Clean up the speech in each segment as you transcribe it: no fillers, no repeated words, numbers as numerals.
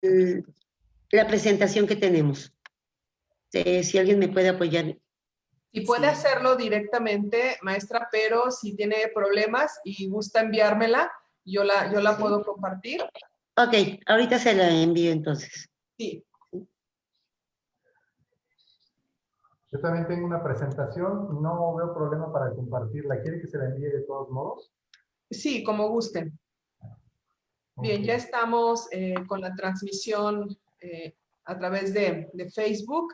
la presentación que tenemos. Si alguien me puede apoyar. Y puede hacerlo directamente, maestra, pero si tiene problemas y gusta enviármela, yo la puedo compartir. Ok, ahorita se la envío entonces. Sí. Yo también tengo una presentación, no veo problema para compartirla. ¿Quiere que se la envíe de todos modos? Sí, como gusten. Bien, ya estamos con la transmisión a través de Facebook.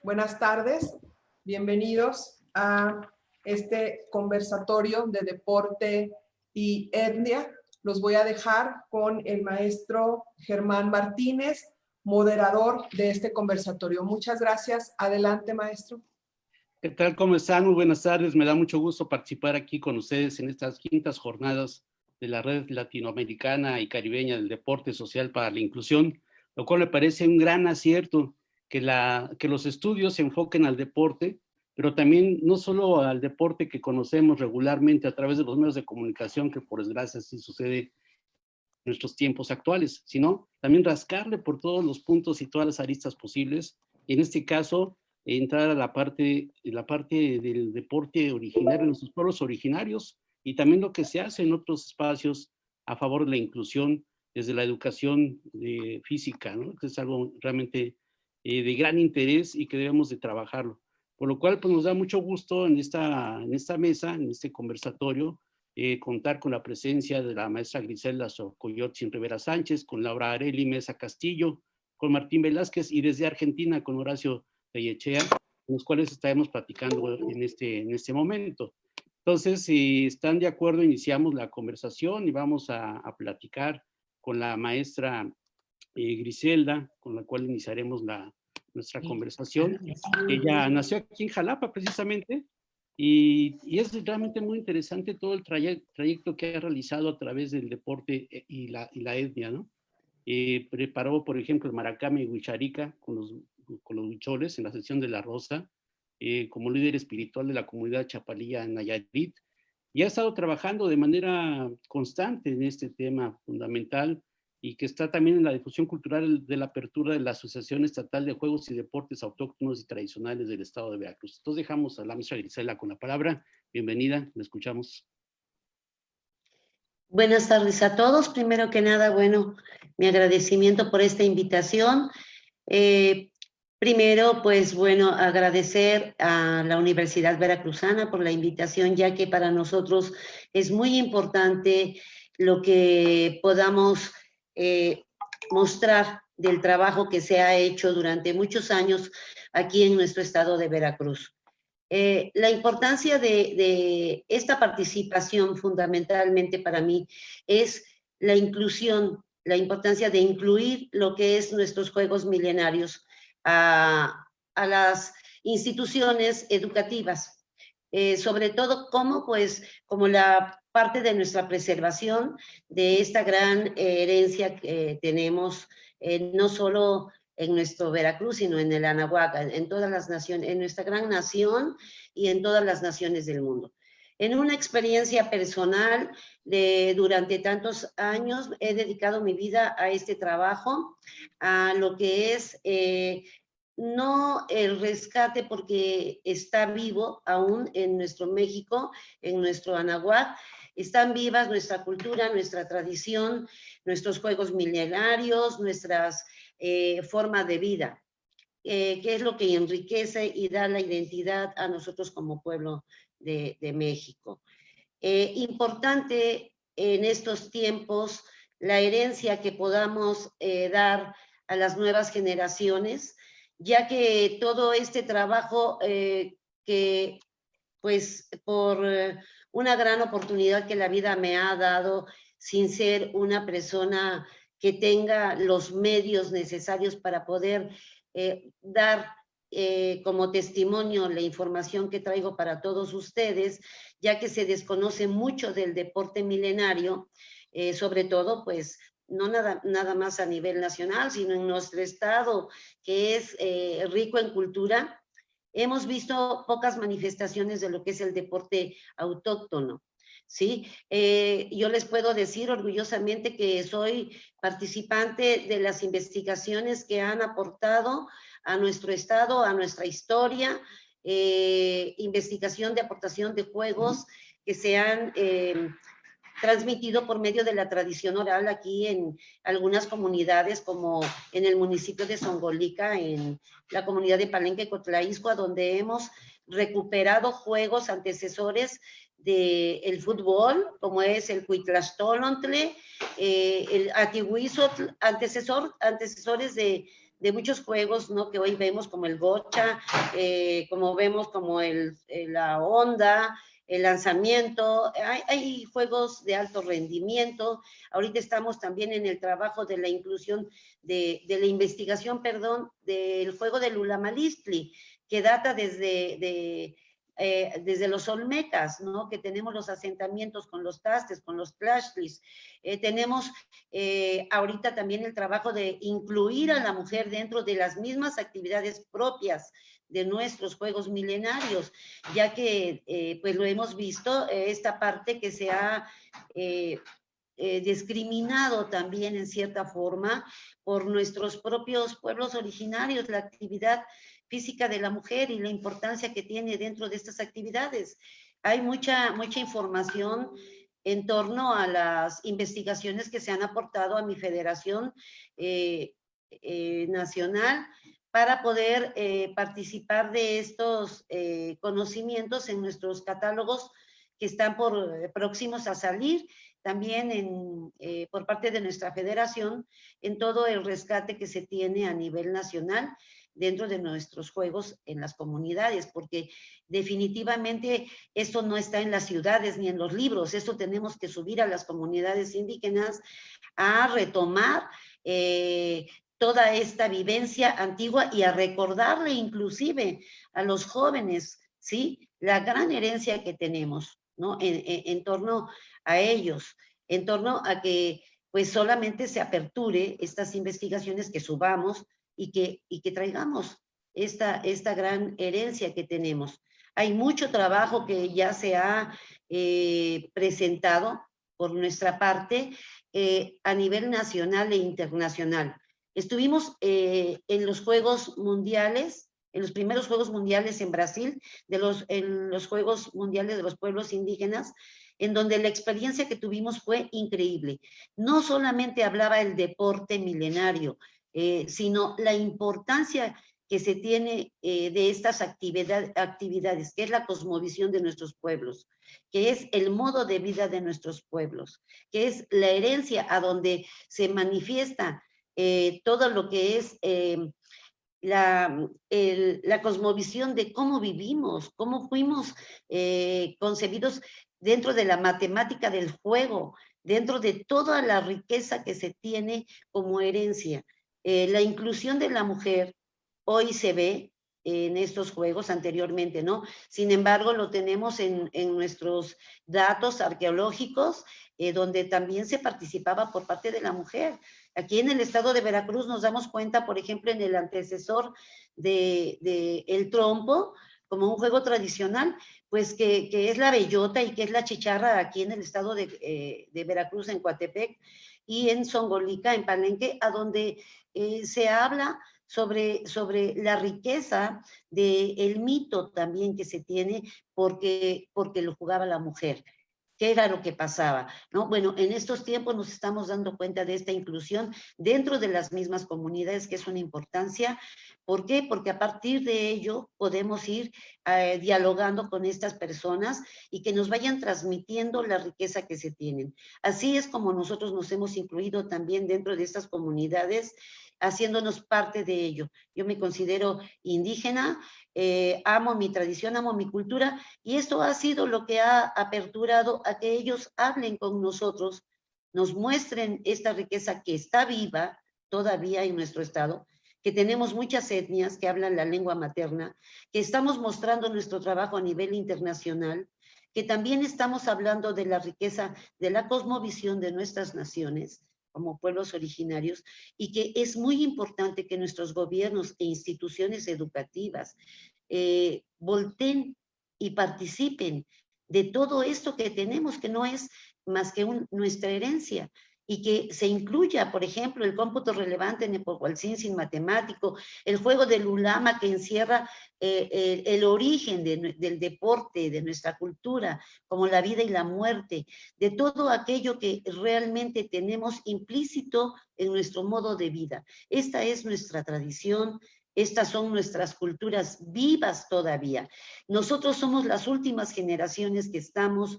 Buenas tardes, bienvenidos a este conversatorio de deporte y etnia. Los voy a dejar con el maestro Germán Martínez, moderador de este conversatorio. Muchas gracias. Adelante, maestro. ¿Qué tal? ¿Cómo están? Muy buenas tardes. Me da mucho gusto participar aquí con ustedes en estas quintas jornadas de la Red Latinoamericana y Caribeña del Deporte Social para la Inclusión, lo cual me parece un gran acierto que los estudios se enfoquen al deporte, pero también no solo al deporte que conocemos regularmente a través de los medios de comunicación, que por desgracia sí sucede en nuestros tiempos actuales, sino también rascarle por todos los puntos y todas las aristas posibles, y en este caso entrar a la parte del deporte originario en nuestros pueblos originarios, y también lo que se hace en otros espacios a favor de la inclusión desde la educación física, ¿no? Que es algo realmente de gran interés y que debemos de trabajarlo. Por lo cual, pues nos da mucho gusto en esta mesa, en este conversatorio, contar con la presencia de la maestra Griselda Socoyotzin Rivera Sánchez, con Laura Areli Mesa Castillo, con Martín Velázquez y desde Argentina con Horacio Tellechea, con los cuales estaremos platicando en este momento. Entonces, si están de acuerdo, iniciamos la conversación y vamos a platicar con la maestra Griselda, con la cual iniciaremos nuestra conversación. Ella nació aquí en Jalapa, precisamente, y es realmente muy interesante todo el trayecto que ha realizado a través del deporte y la etnia, ¿no? Preparó, por ejemplo, el Maracame y Huicharica con los huicholes en la sesión de La Rosa, como líder espiritual de la comunidad Chapalilla en Nayarit, y ha estado trabajando de manera constante en este tema fundamental y que está también en la difusión cultural de la apertura de la Asociación Estatal de Juegos y Deportes Autóctonos y Tradicionales del Estado de Veracruz. Entonces dejamos a la maestra Griselda con la palabra. Bienvenida, la escuchamos. Buenas tardes a todos. Primero que nada, bueno, mi agradecimiento por esta invitación. Primero, pues bueno, agradecer a la Universidad Veracruzana por la invitación, ya que para nosotros es muy importante lo que podamos mostrar del trabajo que se ha hecho durante muchos años aquí en nuestro estado de Veracruz. La importancia de esta participación fundamentalmente para mí es la inclusión, la importancia de incluir lo que es nuestros juegos milenarios a las instituciones educativas, sobre todo como la parte de nuestra preservación de esta gran herencia que tenemos, no solo en nuestro Veracruz, sino en el Anahuac, en todas las naciones, en nuestra gran nación y en todas las naciones del mundo. En una experiencia personal durante tantos años he dedicado mi vida a este trabajo, a lo que es no el rescate porque está vivo aún en nuestro México, en nuestro Anahuac, están vivas nuestra cultura, nuestra tradición, nuestros juegos milenarios, nuestras forma de vida, que es lo que enriquece y da la identidad a nosotros como pueblo de México. Importante en estos tiempos la herencia que podamos dar a las nuevas generaciones, ya que todo este trabajo que pues por una gran oportunidad que la vida me ha dado sin ser una persona que tenga los medios necesarios para poder dar como testimonio la información que traigo para todos ustedes, ya que se desconoce mucho del deporte milenario, sobre todo pues no nada más a nivel nacional, sino en nuestro estado, que es rico en cultura. Hemos visto pocas manifestaciones de lo que es el deporte autóctono. ¿sí? Yo les puedo decir orgullosamente que soy participante de las investigaciones que han aportado a nuestro estado, a nuestra historia, investigación de aportación de juegos que se han transmitido por medio de la tradición oral aquí en algunas comunidades, como en el municipio de Zongolica, en la comunidad de Palenque, Cotlaízcoa, donde hemos recuperado juegos antecesores del fútbol, como es el Cuitlaxtolontle, el Atihuizotl, antecesores de muchos juegos, ¿no?, que hoy vemos, como el gocha, como vemos como la onda, el lanzamiento. Hay juegos de alto rendimiento. Ahorita estamos también en el trabajo de la inclusión, de la investigación, perdón, del juego del Ulamalistli, que data desde los olmecas, ¿no?, que tenemos los asentamientos con los tastes, con los tlaxtlis. Tenemos ahorita también el trabajo de incluir a la mujer dentro de las mismas actividades propias de nuestros juegos milenarios, ya que pues lo hemos visto, esta parte que se ha discriminado también en cierta forma por nuestros propios pueblos originarios, la actividad física de la mujer y la importancia que tiene dentro de estas actividades. Hay mucha información en torno a las investigaciones que se han aportado a mi federación nacional para poder participar de estos conocimientos en nuestros catálogos que están próximos a salir, también por parte de nuestra federación, en todo el rescate que se tiene a nivel nacional dentro de nuestros juegos en las comunidades, porque definitivamente esto no está en las ciudades ni en los libros, esto tenemos que subir a las comunidades indígenas a retomar toda esta vivencia antigua y a recordarle inclusive a los jóvenes, ¿sí?, la gran herencia que tenemos, ¿no?, en torno a ellos, en torno a que pues solamente se aperture estas investigaciones, que subamos y que traigamos esta gran herencia que tenemos. Hay mucho trabajo que ya se ha presentado por nuestra parte a nivel nacional e internacional. Estuvimos en los Juegos Mundiales, en los primeros Juegos Mundiales en Brasil, en los Juegos Mundiales de los Pueblos Indígenas, en donde la experiencia que tuvimos fue increíble. No solamente hablaba el deporte milenario, sino la importancia que se tiene de estas actividades, que es la cosmovisión de nuestros pueblos, que es el modo de vida de nuestros pueblos, que es la herencia a donde se manifiesta todo lo que es la cosmovisión de cómo vivimos, cómo fuimos concebidos dentro de la matemática del juego, dentro de toda la riqueza que se tiene como herencia. La inclusión de la mujer hoy se ve en estos juegos, anteriormente no. Sin embargo, lo tenemos en nuestros datos arqueológicos, donde también se participaba por parte de la mujer. Aquí en el estado de Veracruz nos damos cuenta, por ejemplo, en el antecesor de el trompo, como un juego tradicional, pues que es la bellota y que es la chicharra aquí en el estado de Veracruz, en Coatepec, y en Zongolica, en Palenque, a donde se habla sobre la riqueza del mito también que se tiene porque lo jugaba la mujer. ¿Qué era lo que pasaba? ¿No? Bueno, en estos tiempos nos estamos dando cuenta de esta inclusión dentro de las mismas comunidades, que es una importancia. ¿Por qué? Porque a partir de ello podemos ir dialogando con estas personas y que nos vayan transmitiendo la riqueza que se tienen. Así es como nosotros nos hemos incluido también dentro de estas comunidades, haciéndonos parte de ello. Yo me considero indígena, amo mi tradición, amo mi cultura, y esto ha sido lo que ha aperturado a que ellos hablen con nosotros, nos muestren esta riqueza que está viva todavía en nuestro estado, que tenemos muchas etnias que hablan la lengua materna, que estamos mostrando nuestro trabajo a nivel internacional, que también estamos hablando de la riqueza de la cosmovisión de nuestras naciones como pueblos originarios, y que es muy importante que nuestros gobiernos e instituciones educativas volteen y participen de todo esto que tenemos, que no es más que nuestra herencia, y que se incluya, por ejemplo, el cómputo relevante en Nepohualcín matemático, el juego del ulama que encierra el origen del deporte, de nuestra cultura, como la vida y la muerte, de todo aquello que realmente tenemos implícito en nuestro modo de vida. Esta es nuestra tradición. Estas son nuestras culturas vivas todavía. Nosotros somos las últimas generaciones que estamos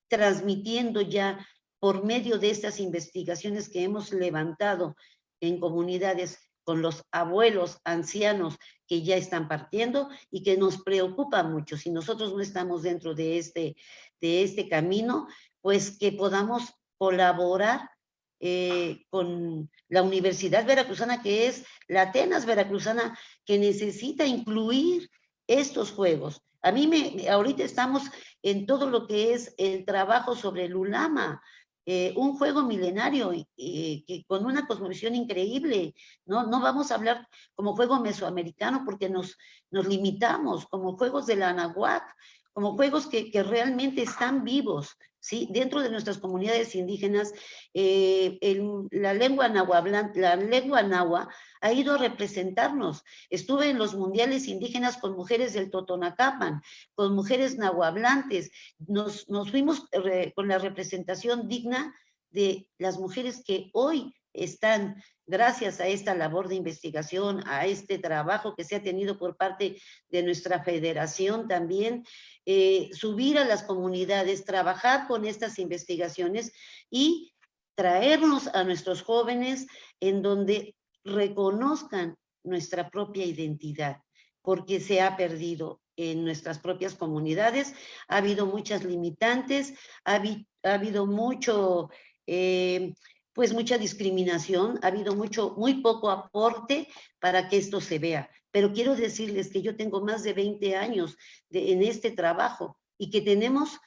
transmitiendo ya por medio de estas investigaciones que hemos levantado en comunidades con los abuelos ancianos que ya están partiendo y que nos preocupa mucho. Si nosotros no estamos dentro de este camino, pues que podamos colaborar con la Universidad Veracruzana, que es la Atenas Veracruzana, que necesita incluir estos juegos. A mí ahorita estamos en todo lo que es el trabajo sobre el ulama, un juego milenario que con una cosmovisión increíble. No vamos a hablar como juego mesoamericano porque nos limitamos, como juegos de la Anáhuac, como juegos que realmente están vivos, ¿sí? Dentro de nuestras comunidades indígenas, la lengua náhuatl ha ido a representarnos. Estuve en los mundiales indígenas con mujeres del Totonacapan, con mujeres nahuablantes. Nos fuimos con la representación digna de las mujeres que hoy están, gracias a esta labor de investigación, a este trabajo que se ha tenido por parte de nuestra federación también, subir a las comunidades, trabajar con estas investigaciones y traernos a nuestros jóvenes en donde reconozcan nuestra propia identidad, porque se ha perdido en nuestras propias comunidades. Ha habido muchas limitantes, ha habido mucho, pues mucha discriminación, ha habido muy poco aporte para que esto se vea. Pero quiero decirles que yo tengo más de 20 años en este trabajo y que tenemos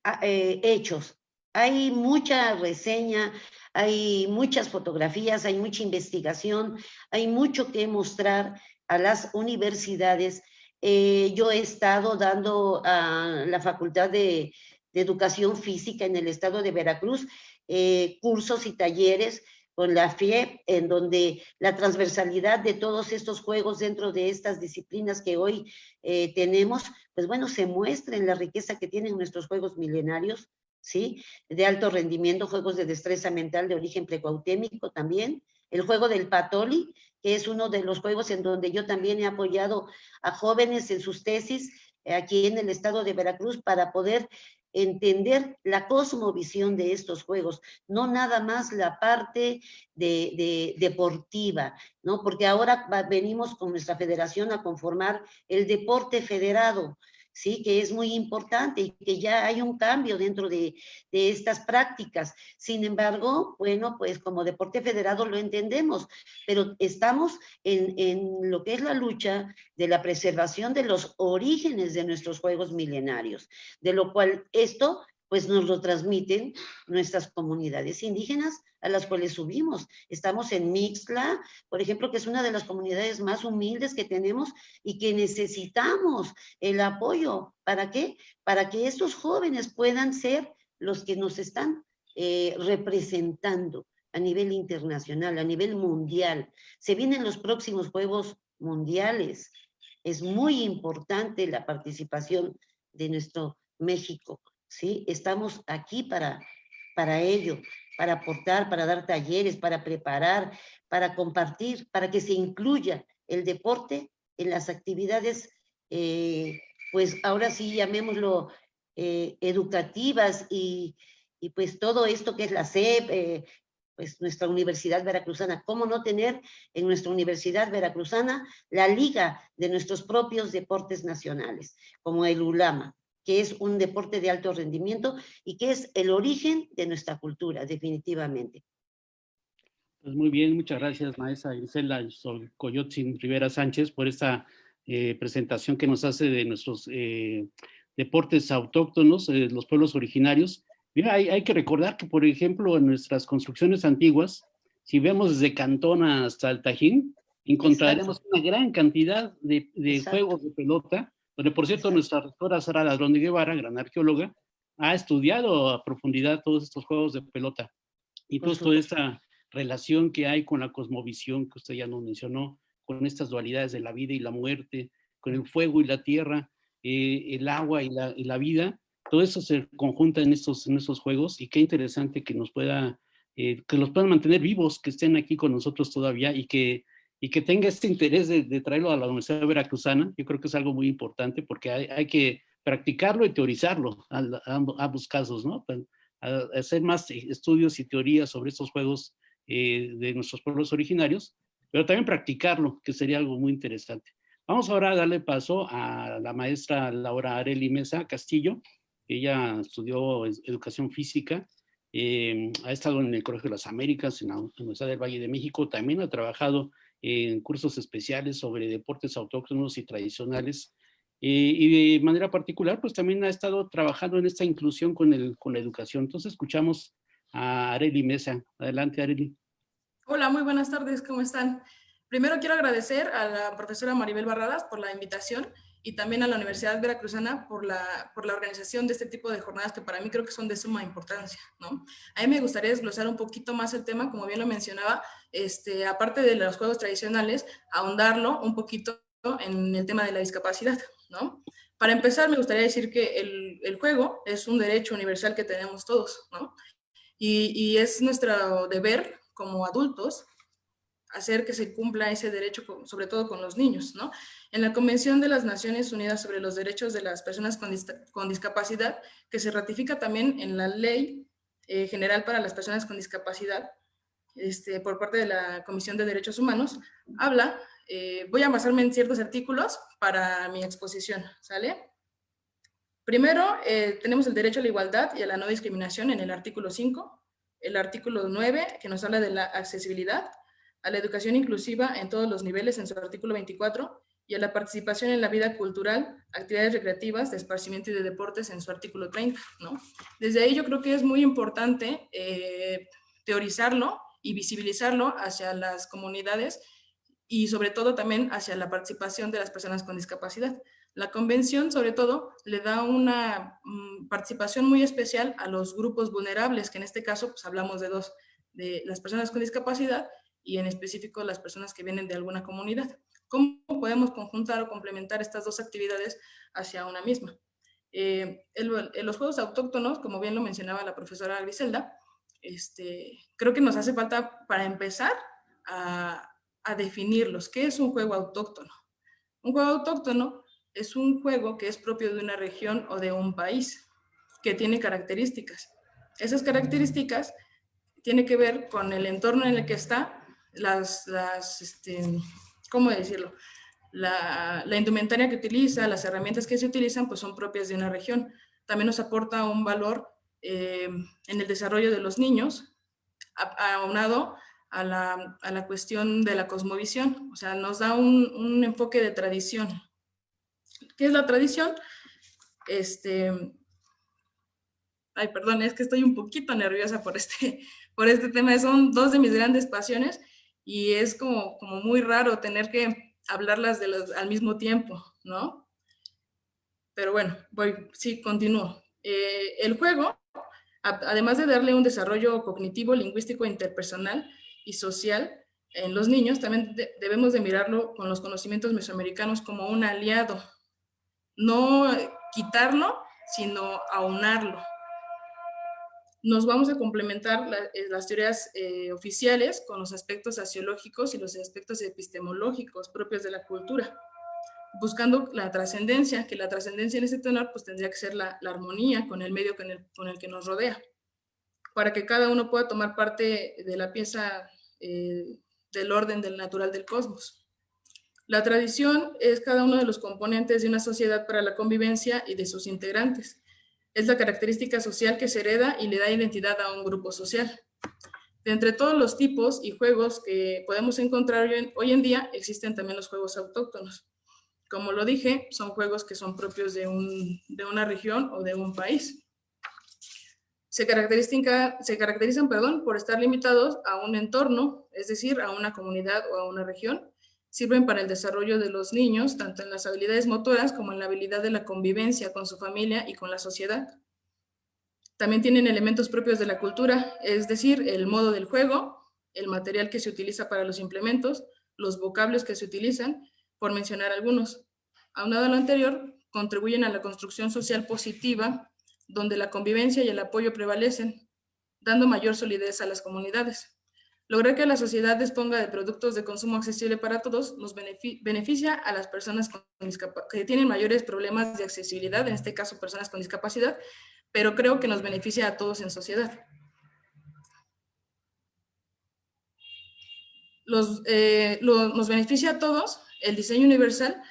hechos. Hay mucha reseña, hay muchas fotografías, hay mucha investigación, hay mucho que mostrar a las universidades. Yo he estado dando a la Facultad de Educación Física en el estado de Veracruz cursos y talleres con la FIEP, en donde la transversalidad de todos estos juegos dentro de estas disciplinas que hoy tenemos, pues bueno, se muestra en la riqueza que tienen nuestros juegos milenarios, ¿sí? De alto rendimiento, juegos de destreza mental de origen precuautémico también, el juego del patoli, que es uno de los juegos en donde yo también he apoyado a jóvenes en sus tesis aquí en el estado de Veracruz para poder entender la cosmovisión de estos juegos, no nada más la parte deportiva, ¿no? Porque ahora venimos con nuestra federación a conformar el deporte federado, ¿sí? Que es muy importante y que ya hay un cambio dentro de estas prácticas. Sin embargo, bueno, pues como deporte federado lo entendemos, pero estamos en lo que es la lucha de la preservación de los orígenes de nuestros juegos milenarios, de lo cual esto pues nos lo transmiten nuestras comunidades indígenas a las cuales subimos. Estamos en Mixtla, por ejemplo, que es una de las comunidades más humildes que tenemos y que necesitamos el apoyo. ¿Para qué? Para que estos jóvenes puedan ser los que nos están representando a nivel internacional, a nivel mundial. Se vienen los próximos Juegos Mundiales. Es muy importante la participación de nuestro México, ¿sí? Estamos aquí para ello, para aportar, para dar talleres, para preparar, para compartir, para que se incluya el deporte en las actividades, pues ahora sí llamémoslo educativas y pues todo esto que es la SEP, pues nuestra Universidad Veracruzana. ¿Cómo no tener en nuestra Universidad Veracruzana la liga de nuestros propios deportes nacionales, como el ulama, que es un deporte de alto rendimiento y que es el origen de nuestra cultura, definitivamente? Pues muy bien, muchas gracias, maestra Grisela Coyotzin Rivera Sánchez, por esta presentación que nos hace de nuestros deportes autóctonos, los pueblos originarios. Mira, hay que recordar que, por ejemplo, en nuestras construcciones antiguas, si vemos desde Cantón hasta el Tajín, encontraremos una gran cantidad de juegos de pelota, donde por cierto nuestra rectora Sara Ladrón de Guevara, gran arqueóloga, ha estudiado a profundidad todos estos juegos de pelota y toda esta relación que hay con la cosmovisión que usted ya nos mencionó, con estas dualidades de la vida y la muerte, con el fuego y la tierra, el agua y la vida. Todo eso se conjunta en estos juegos, y qué interesante que nos pueda, que los puedan mantener vivos, que estén aquí con nosotros todavía y que tenga este interés de traerlo a la Universidad Veracruzana. Yo creo que es algo muy importante porque hay que practicarlo y teorizarlo, ambos casos, ¿no? Hacer más estudios y teorías sobre estos juegos de nuestros pueblos originarios, pero también practicarlo, que sería algo muy interesante. Vamos ahora a darle paso a la maestra Laura Arely Mesa Castillo. Ella estudió educación física, ha estado en el Colegio de las Américas, en la Universidad del Valle de México, también ha trabajado en cursos especiales sobre deportes autóctonos y tradicionales, y de manera particular, pues también ha estado trabajando en esta inclusión con la educación. Entonces escuchamos a Arely Mesa. Adelante, Arely. Hola, muy buenas tardes, ¿cómo están? Primero quiero agradecer a la profesora Maribel Barradas por la invitación y también a la Universidad Veracruzana por la organización de este tipo de jornadas que para mí creo que son de suma importancia, ¿no? A mí me gustaría desglosar un poquito más el tema, como bien lo mencionaba, aparte de los juegos tradicionales, ahondarlo un poquito en el tema de la discapacidad, ¿no? Para empezar, me gustaría decir que el juego es un derecho universal que tenemos todos, ¿no? Y es nuestro deber como adultos hacer que se cumpla ese derecho, sobre todo con los niños, ¿no? En la Convención de las Naciones Unidas sobre los Derechos de las Personas con Discapacidad, que se ratifica también en la Ley General para las Personas con Discapacidad, por parte de la Comisión de Derechos Humanos, habla, voy a basarme en ciertos artículos para mi exposición, ¿sale? Primero, tenemos el derecho a la igualdad y a la no discriminación en el artículo 5, el artículo 9, que nos habla de la accesibilidad, a la educación inclusiva en todos los niveles en su artículo 24, y a la participación en la vida cultural, actividades recreativas, de esparcimiento y de deportes en su artículo 30, ¿no? Desde ahí yo creo que es muy importante teorizarlo y visibilizarlo hacia las comunidades y sobre todo también hacia la participación de las personas con discapacidad. La convención, sobre todo, le da una participación muy especial a los grupos vulnerables, que en este caso pues, hablamos de dos, de las personas con discapacidad y en específico las personas que vienen de alguna comunidad. ¿Cómo podemos conjuntar o complementar estas dos actividades hacia una misma? Los juegos autóctonos, como bien lo mencionaba la profesora Griselda, creo que nos hace falta para empezar a definirlos. ¿Qué es un juego autóctono? Un juego autóctono es un juego que es propio de una región o de un país, que tiene características. Esas características tienen que ver con el entorno en el que está, ¿cómo decirlo? La indumentaria que utiliza, las herramientas que se utilizan, pues son propias de una región. También nos aporta un valor en el desarrollo de los niños, aunado a la cuestión de la cosmovisión, o sea, nos da un enfoque de tradición. ¿Qué es la tradición? Ay, perdón, es que estoy un poquito nerviosa por este tema. Son dos de mis grandes pasiones y es como muy raro tener que hablarlas al mismo tiempo, ¿no? Pero bueno, sí, continúo. El juego, además de darle un desarrollo cognitivo, lingüístico, interpersonal y social en los niños, también debemos de mirarlo con los conocimientos mesoamericanos como un aliado. No quitarlo, sino aunarlo. Nos vamos a complementar las teorías oficiales con los aspectos sociológicos y los aspectos epistemológicos propios de la cultura, buscando la trascendencia, que la trascendencia en este tenor pues tendría que ser la armonía con el medio con el que nos rodea, para que cada uno pueda tomar parte de la pieza del orden del natural del cosmos. La tradición es cada uno de los componentes de una sociedad para la convivencia y de sus integrantes. Es la característica social que se hereda y le da identidad a un grupo social. De entre todos los tipos y juegos que podemos encontrar hoy en día, existen también los juegos autóctonos. Como lo dije, son juegos que son propios de una región o de un país. Se caracterizan por estar limitados a un entorno, es decir, a una comunidad o a una región, sirven para el desarrollo de los niños, tanto en las habilidades motoras como en la habilidad de la convivencia con su familia y con la sociedad. También tienen elementos propios de la cultura, es decir, el modo del juego, el material que se utiliza para los implementos, los vocablos que se utilizan, por mencionar algunos. Aunado a lo anterior, contribuyen a la construcción social positiva, donde la convivencia y el apoyo prevalecen, dando mayor solidez a las comunidades. Lograr que la sociedad disponga de productos de consumo accesible para todos nos beneficia a las personas que tienen mayores problemas de accesibilidad, en este caso personas con discapacidad, pero creo que nos beneficia a todos en sociedad. Nos beneficia a todos el diseño universal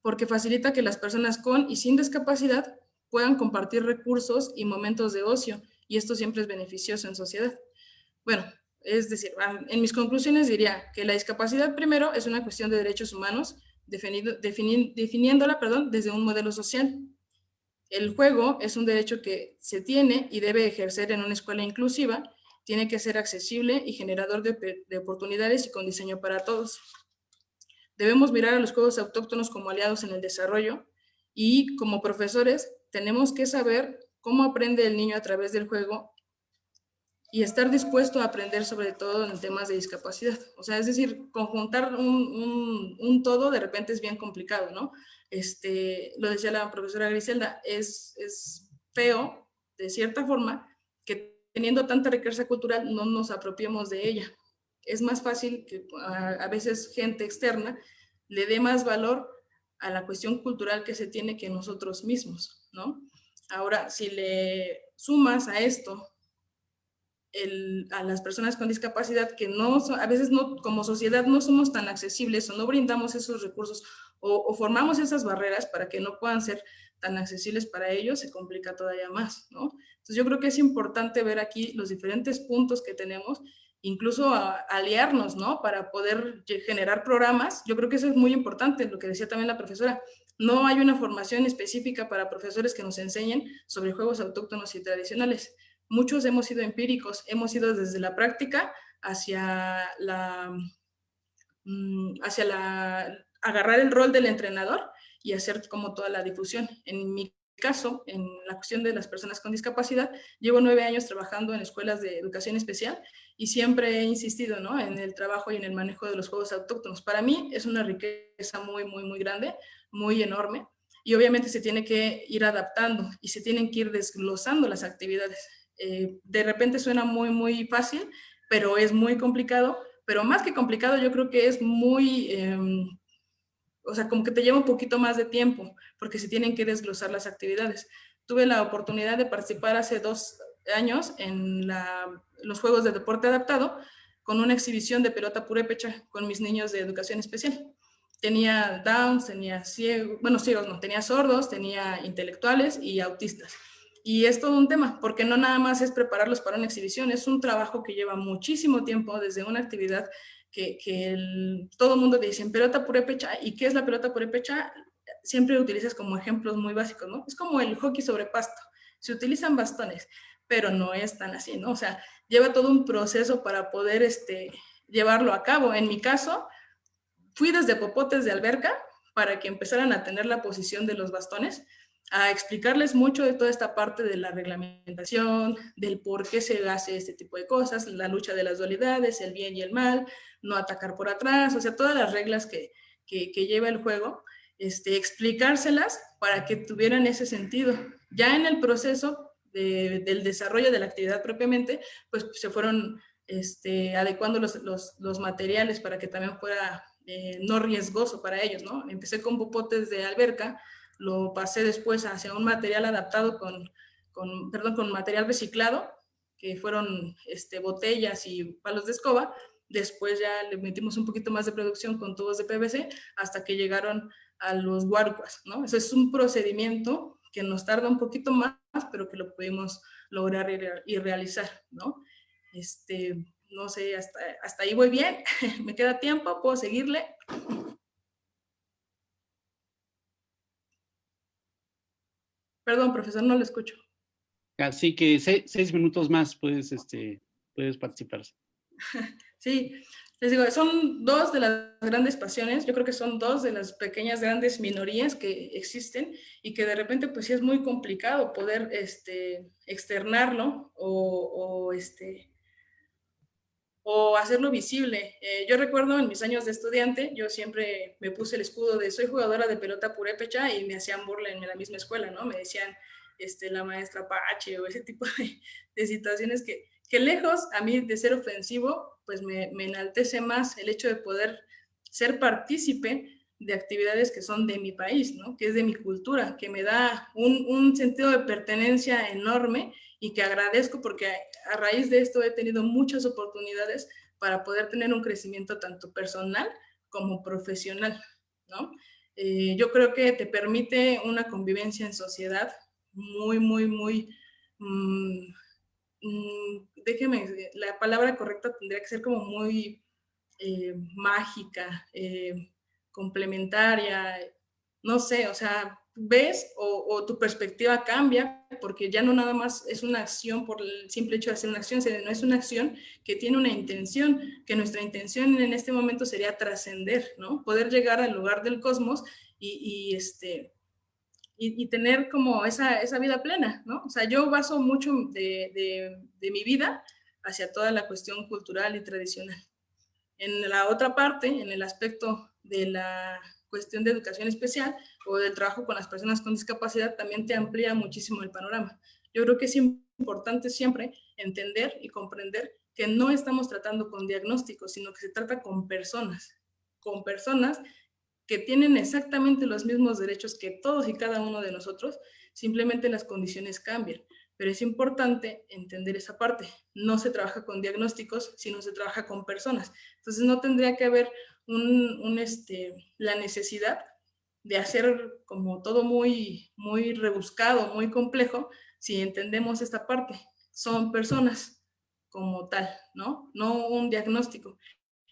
porque facilita que las personas con y sin discapacidad puedan compartir recursos y momentos de ocio, y esto siempre es beneficioso en sociedad. Bueno, es decir, en mis conclusiones diría que la discapacidad primero es una cuestión de derechos humanos, definiéndola desde un modelo social. El juego es un derecho que se tiene y debe ejercer en una escuela inclusiva, tiene que ser accesible y generador de oportunidades y con diseño para todos. Debemos mirar a los juegos autóctonos como aliados en el desarrollo y como profesores tenemos que saber cómo aprende el niño a través del juego y estar dispuesto a aprender sobre todo en temas de discapacidad. O sea, es decir, conjuntar un todo de repente es bien complicado, ¿no? Lo decía la profesora Griselda, es feo, de cierta forma, que teniendo tanta riqueza cultural no nos apropiemos de ella. Es más fácil que a veces gente externa le dé más valor a la cuestión cultural que se tiene que nosotros mismos, ¿no? Ahora, si le sumas a esto a las personas con discapacidad que no, a veces no, como sociedad no somos tan accesibles o no brindamos esos recursos o formamos esas barreras para que no puedan ser tan accesibles para ellos, se complica todavía más, ¿no? Entonces yo creo que es importante ver aquí los diferentes puntos que tenemos, incluso aliarnos, ¿no? Para poder generar programas. Yo creo que eso es muy importante, lo que decía también la profesora. No hay una formación específica para profesores que nos enseñen sobre juegos autóctonos y tradicionales. Muchos hemos sido empíricos, hemos ido desde la práctica hacia agarrar el rol del entrenador y hacer como toda la difusión. En mi caso, en la cuestión de las personas con discapacidad, llevo 9 años trabajando en escuelas de educación especial y siempre he insistido, ¿no?, en el trabajo y en el manejo de los juegos autóctonos. Para mí es una riqueza muy, muy, muy grande, muy enorme, y obviamente se tiene que ir adaptando y se tienen que ir desglosando las actividades. De repente suena muy, muy fácil, pero es muy complicado, pero más que complicado yo creo que es muy, o sea, como que te lleva un poquito más de tiempo, porque se tienen que desglosar las actividades. Tuve la oportunidad de participar hace 2 años en los Juegos de Deporte Adaptado, con una exhibición de pelota purépecha con mis niños de educación especial. Tenía Downs, tenía ciegos, bueno, ciegos no, tenía sordos, tenía intelectuales y autistas. Y es todo un tema, porque no nada más es prepararlos para una exhibición, es un trabajo que lleva muchísimo tiempo desde una actividad que todo el mundo dice, pelota purépecha, ¿y qué es la pelota purépecha? Siempre utilizas como ejemplos muy básicos, ¿no? Es como el hockey sobre pasto, se utilizan bastones, pero no es tan así, ¿no? O sea, lleva todo un proceso para poder llevarlo a cabo. En mi caso, fui desde popotes de alberca para que empezaran a tener la posición de los bastones, a explicarles mucho de toda esta parte de la reglamentación, del por qué se hace este tipo de cosas, la lucha de las dualidades, el bien y el mal, no atacar por atrás, o sea, todas las reglas que lleva el juego, explicárselas para que tuvieran ese sentido. Ya en el proceso del desarrollo de la actividad propiamente, pues se fueron adecuando los materiales para que también fuera no riesgoso para ellos, ¿no? Empecé con popotes de alberca, lo pasé después hacia un material adaptado con material reciclado, que fueron botellas y palos de escoba. Después ya le metimos un poquito más de producción con tubos de PVC hasta que llegaron a los guarucas, ¿no? Eso es un procedimiento que nos tarda un poquito más, pero que lo pudimos lograr y realizar, ¿no? No sé, hasta ahí voy bien. Me queda tiempo, puedo seguirle. Perdón, profesor, no lo escucho. Así que 6 minutos más puedes participar. Sí, les digo, son dos de las grandes pasiones, yo creo que son dos de las pequeñas grandes minorías que existen y que de repente pues sí es muy complicado poder externarlo o hacerlo visible. Yo recuerdo en mis años de estudiante, yo siempre me puse el escudo de soy jugadora de pelota purépecha y me hacían burla en la misma escuela, ¿no? Me decían la maestra Pache o ese tipo de situaciones que lejos a mí de ser ofensivo, pues me enaltece más el hecho de poder ser partícipe de actividades que son de mi país, ¿no? Que es de mi cultura, que me da un sentido de pertenencia enorme y que agradezco porque a raíz de esto he tenido muchas oportunidades para poder tener un crecimiento tanto personal como profesional, ¿no? Yo creo que te permite una convivencia en sociedad muy, muy, muy, déjeme, la palabra correcta tendría que ser como muy mágica, complementaria, no sé, o sea, ves o tu perspectiva cambia porque ya no nada más es una acción por el simple hecho de hacer una acción, sino es una acción que tiene una intención, que nuestra intención en este momento sería trascender, ¿no? Poder llegar al lugar del cosmos y tener como esa vida plena, ¿no? O sea, yo baso mucho de mi vida hacia toda la cuestión cultural y tradicional. En la otra parte, en el aspecto de la cuestión de educación especial o del trabajo con las personas con discapacidad, también te amplía muchísimo el panorama. Yo creo que es importante siempre entender y comprender que no estamos tratando con diagnósticos, sino que se trata con personas que tienen exactamente los mismos derechos que todos y cada uno de nosotros, simplemente las condiciones cambian. Pero es importante entender esa parte. No se trabaja con diagnósticos, sino se trabaja con personas. Entonces no tendría que haber la necesidad de hacer como todo muy, muy rebuscado, muy complejo, si entendemos esta parte. Son personas como tal, ¿no? No un diagnóstico.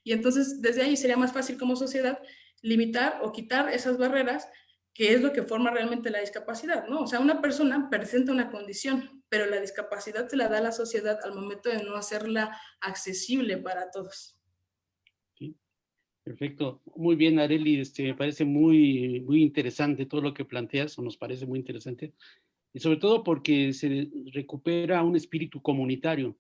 Y entonces desde ahí sería más fácil como sociedad limitar o quitar esas barreras que es lo que forma realmente la discapacidad, ¿no? O sea, una persona presenta una condición, pero la discapacidad se la da a la sociedad al momento de no hacerla accesible para todos. Sí, perfecto. Muy bien, Arely, me parece muy, muy interesante todo lo que planteas, o nos parece muy interesante, y sobre todo porque se recupera un espíritu comunitario.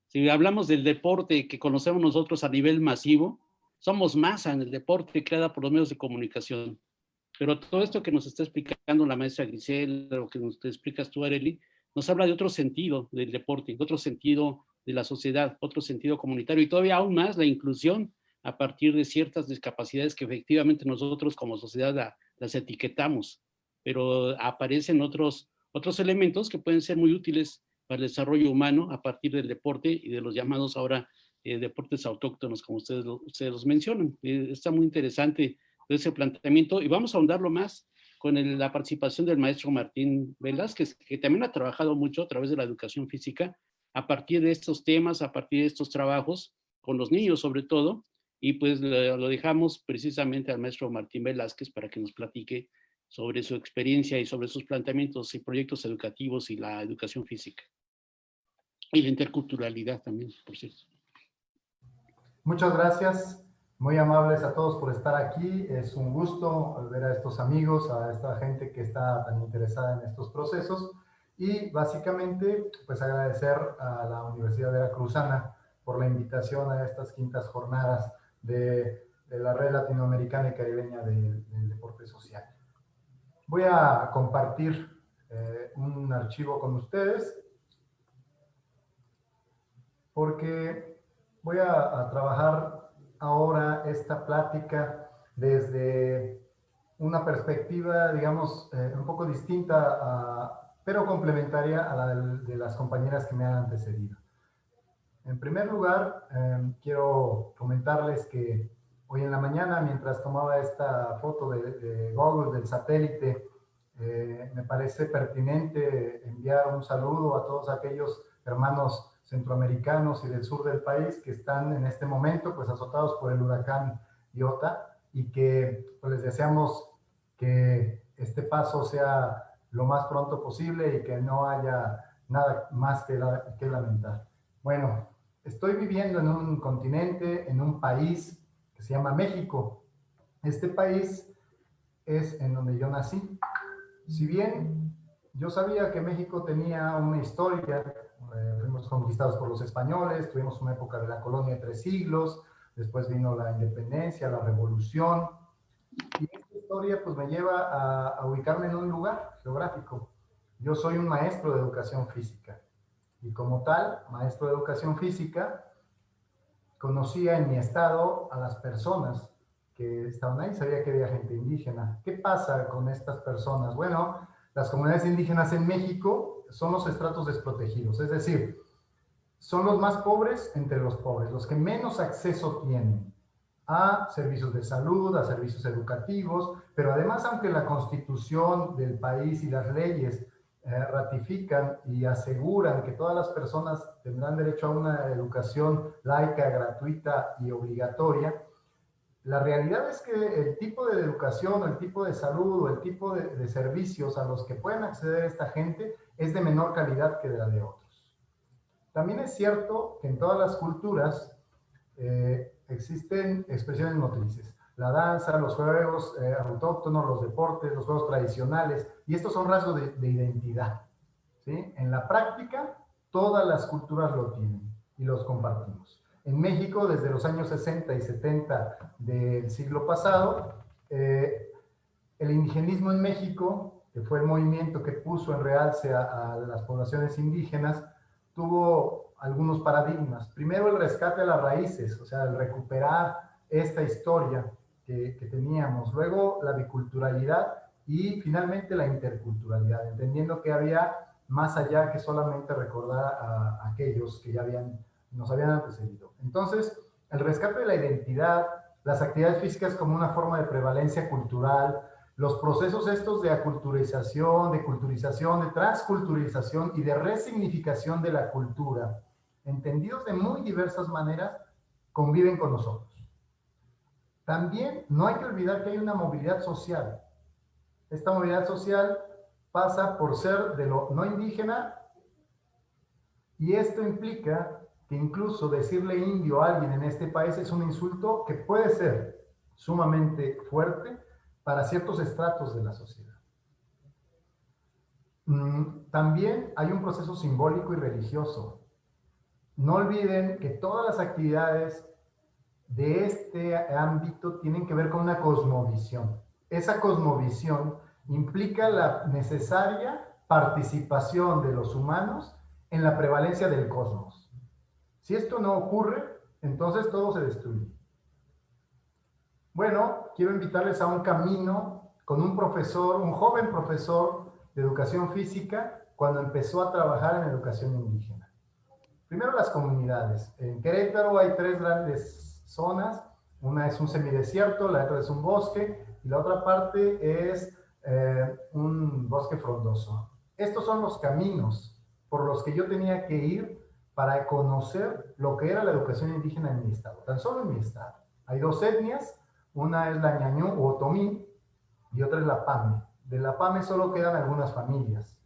Si hablamos del deporte que conocemos nosotros a nivel masivo, somos masa en el deporte creada por los medios de comunicación. Pero todo esto que nos está explicando la maestra Grisel, o que nos te explicas tú, Arely, nos habla de otro sentido del deporte, de otro sentido de la sociedad, otro sentido comunitario y todavía aún más la inclusión a partir de ciertas discapacidades que efectivamente nosotros como sociedad las etiquetamos, pero aparecen otros elementos que pueden ser muy útiles para el desarrollo humano a partir del deporte y de los llamados ahora deportes autóctonos, como ustedes los mencionan. Está muy interesante ese planteamiento y vamos a ahondarlo más con la participación del maestro Martín Velázquez, que también ha trabajado mucho a través de la educación física a partir de estos temas, a partir de estos trabajos, con los niños sobre todo, y pues lo dejamos precisamente al maestro Martín Velázquez para que nos platique sobre su experiencia y sobre sus planteamientos y proyectos educativos y la educación física. Y la interculturalidad también, por cierto. Muchas gracias, muy amables a todos por estar aquí. Es un gusto ver a estos amigos, a esta gente que está tan interesada en estos procesos. Y básicamente, pues agradecer a la Universidad Veracruzana por la invitación a estas quintas jornadas de la Red Latinoamericana y Caribeña del Deporte Social. Voy a compartir un archivo con ustedes porque voy a trabajar ahora esta plática desde una perspectiva, digamos, un poco distinta, pero complementaria a la de las compañeras que me han antecedido. En primer lugar, quiero comentarles que hoy en la mañana, mientras tomaba esta foto de Google del satélite, me parece pertinente enviar un saludo a todos aquellos hermanos centroamericanos y del sur del país que están en este momento pues azotados por el huracán Iota y que pues, les deseamos que este paso sea lo más pronto posible y que no haya nada más que lamentar. Bueno, estoy viviendo en un continente, en un país que se llama México. Este país es en donde yo nací. Si bien yo sabía que México tenía una historia, fuimos conquistados por los españoles, tuvimos una época de la colonia de 3 siglos, después vino la independencia, la revolución, y esta historia pues me lleva a ubicarme en un lugar geográfico. Yo soy un maestro de educación física, y como tal, maestro de educación física, conocía en mi estado a las personas que estaban ahí, sabía que había gente indígena. ¿Qué pasa con estas personas? Bueno, las comunidades indígenas en México son los estratos desprotegidos, es decir, son los más pobres entre los pobres, los que menos acceso tienen a servicios de salud, a servicios educativos, pero además, aunque la constitución del país y las leyes ratifican y aseguran que todas las personas tendrán derecho a una educación laica, gratuita y obligatoria, la realidad es que el tipo de educación, o el tipo de salud, o el tipo de servicios a los que pueden acceder esta gente es de menor calidad que la de otros. También es cierto que en todas las culturas existen expresiones motrices. La danza, los juegos autóctonos, los deportes, los juegos tradicionales, y estos son rasgos de identidad, ¿sí? En la práctica, todas las culturas lo tienen y los compartimos. En México, desde los años 60 y 70 del siglo pasado, el indigenismo en México, que fue el movimiento que puso en realce a las poblaciones indígenas, tuvo algunos paradigmas. Primero, el rescate de las raíces, o sea, el recuperar esta historia que teníamos. Luego, la biculturalidad y finalmente la interculturalidad, entendiendo que había más allá que solamente recordar a aquellos que ya nos habían antecedido. Entonces, el rescate de la identidad, las actividades físicas como una forma de prevalencia cultural, los procesos estos de aculturización, de transculturización y de resignificación de la cultura, entendidos de muy diversas maneras, conviven con nosotros. También no hay que olvidar que hay una movilidad social. Esta movilidad social pasa por ser de lo no indígena, y esto implica que incluso decirle indio a alguien en este país es un insulto que puede ser sumamente fuerte para ciertos estratos de la sociedad. También hay un proceso simbólico y religioso. No olviden que todas las actividades de este ámbito tienen que ver con una cosmovisión. Esa cosmovisión implica la necesaria participación de los humanos en la prevalencia del cosmos. Si esto no ocurre, entonces todo se destruye. Bueno, quiero invitarles a un camino con un profesor, un joven profesor de educación física, cuando empezó a trabajar en educación indígena. Primero, las comunidades. En Querétaro hay 3 grandes zonas. Una es un semidesierto, la otra es un bosque, y la otra parte es un bosque frondoso. Estos son los caminos por los que yo tenía que ir para conocer lo que era la educación indígena en mi estado, tan solo en mi estado. Hay 2 etnias, una es la ñañú o otomí y otra es la pame. De la pame solo quedan algunas familias.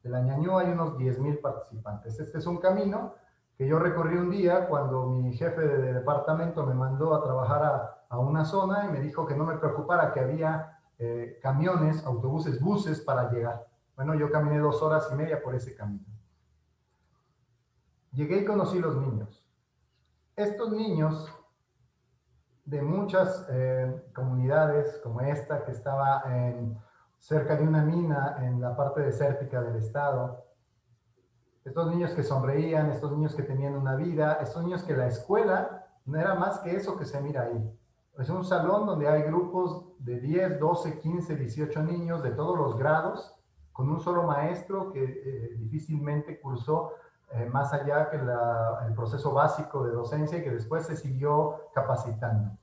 De la ñañú hay unos 10,000 participantes. Este es un camino que yo recorrí un día cuando mi jefe de departamento me mandó a trabajar a una zona y me dijo que no me preocupara, que había camiones, autobuses, buses para llegar. Bueno, yo caminé 2 horas y media por ese camino. Llegué y conocí los niños. Estos niños de muchas comunidades como esta, que estaba cerca de una mina en la parte desértica del estado, estos niños que sonreían, estos niños que tenían una vida, estos niños que la escuela no era más que eso que se mira ahí. Es un salón donde hay grupos de 10, 12, 15, 18 niños de todos los grados, con un solo maestro que difícilmente cursó más allá que el proceso básico de docencia, y que después se siguió capacitando.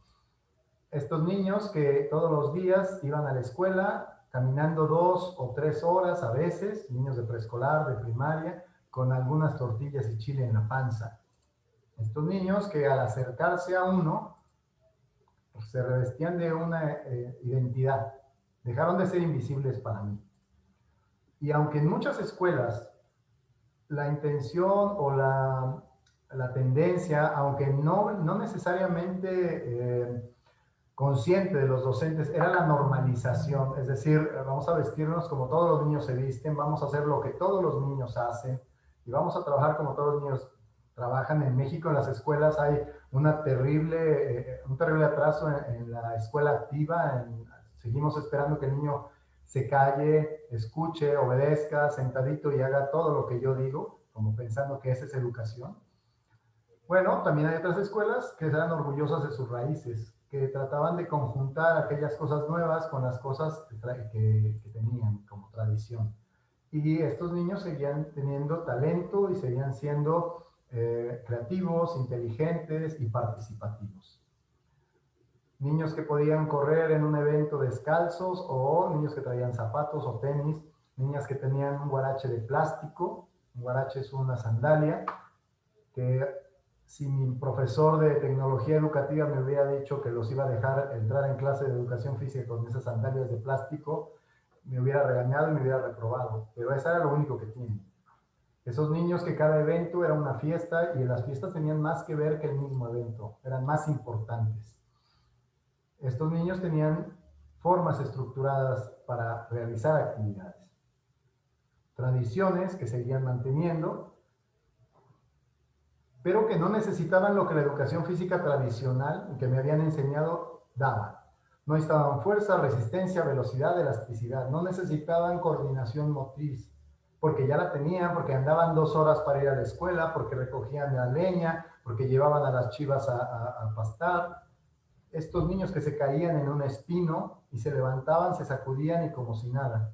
Estos niños que todos los días iban a la escuela caminando 2 o 3 horas a veces, niños de preescolar, de primaria, con algunas tortillas y chile en la panza. Estos niños que al acercarse a uno, pues, se revestían de una identidad, dejaron de ser invisibles para mí. Y aunque en muchas escuelas la intención o la la tendencia, aunque no necesariamente consciente de los docentes, era la normalización, es decir, vamos a vestirnos como todos los niños se visten, vamos a hacer lo que todos los niños hacen y vamos a trabajar como todos los niños trabajan. En México, en las escuelas, hay un terrible atraso en la escuela activa. Seguimos esperando que el niño se calle, escuche, obedezca, sentadito y haga todo lo que yo digo, como pensando que esa es educación. Bueno, también hay otras escuelas que eran orgullosas de sus raíces, que trataban de conjuntar aquellas cosas nuevas con las cosas que tenían como tradición. Y estos niños seguían teniendo talento y seguían siendo creativos, inteligentes y participativos. Niños que podían correr en un evento descalzos, o niños que traían zapatos o tenis, niñas que tenían un guarache de plástico. Un guarache es una sandalia que, si mi profesor de tecnología educativa me hubiera dicho que los iba a dejar entrar en clase de educación física con esas sandalias de plástico, me hubiera regañado y me hubiera reprobado, pero eso era lo único que tienen. Esos niños que cada evento era una fiesta, y las fiestas tenían más que ver que el mismo evento, eran más importantes. Estos niños tenían formas estructuradas para realizar actividades, tradiciones que seguían manteniendo, pero que no necesitaban lo que la educación física tradicional que me habían enseñado daba. No necesitaban fuerza, resistencia, velocidad, elasticidad. No necesitaban coordinación motriz, porque ya la tenían, porque andaban 2 horas para ir a la escuela, porque recogían la leña, porque llevaban a las chivas a pastar. Estos niños que se caían en un espino y se levantaban, se sacudían y como si nada.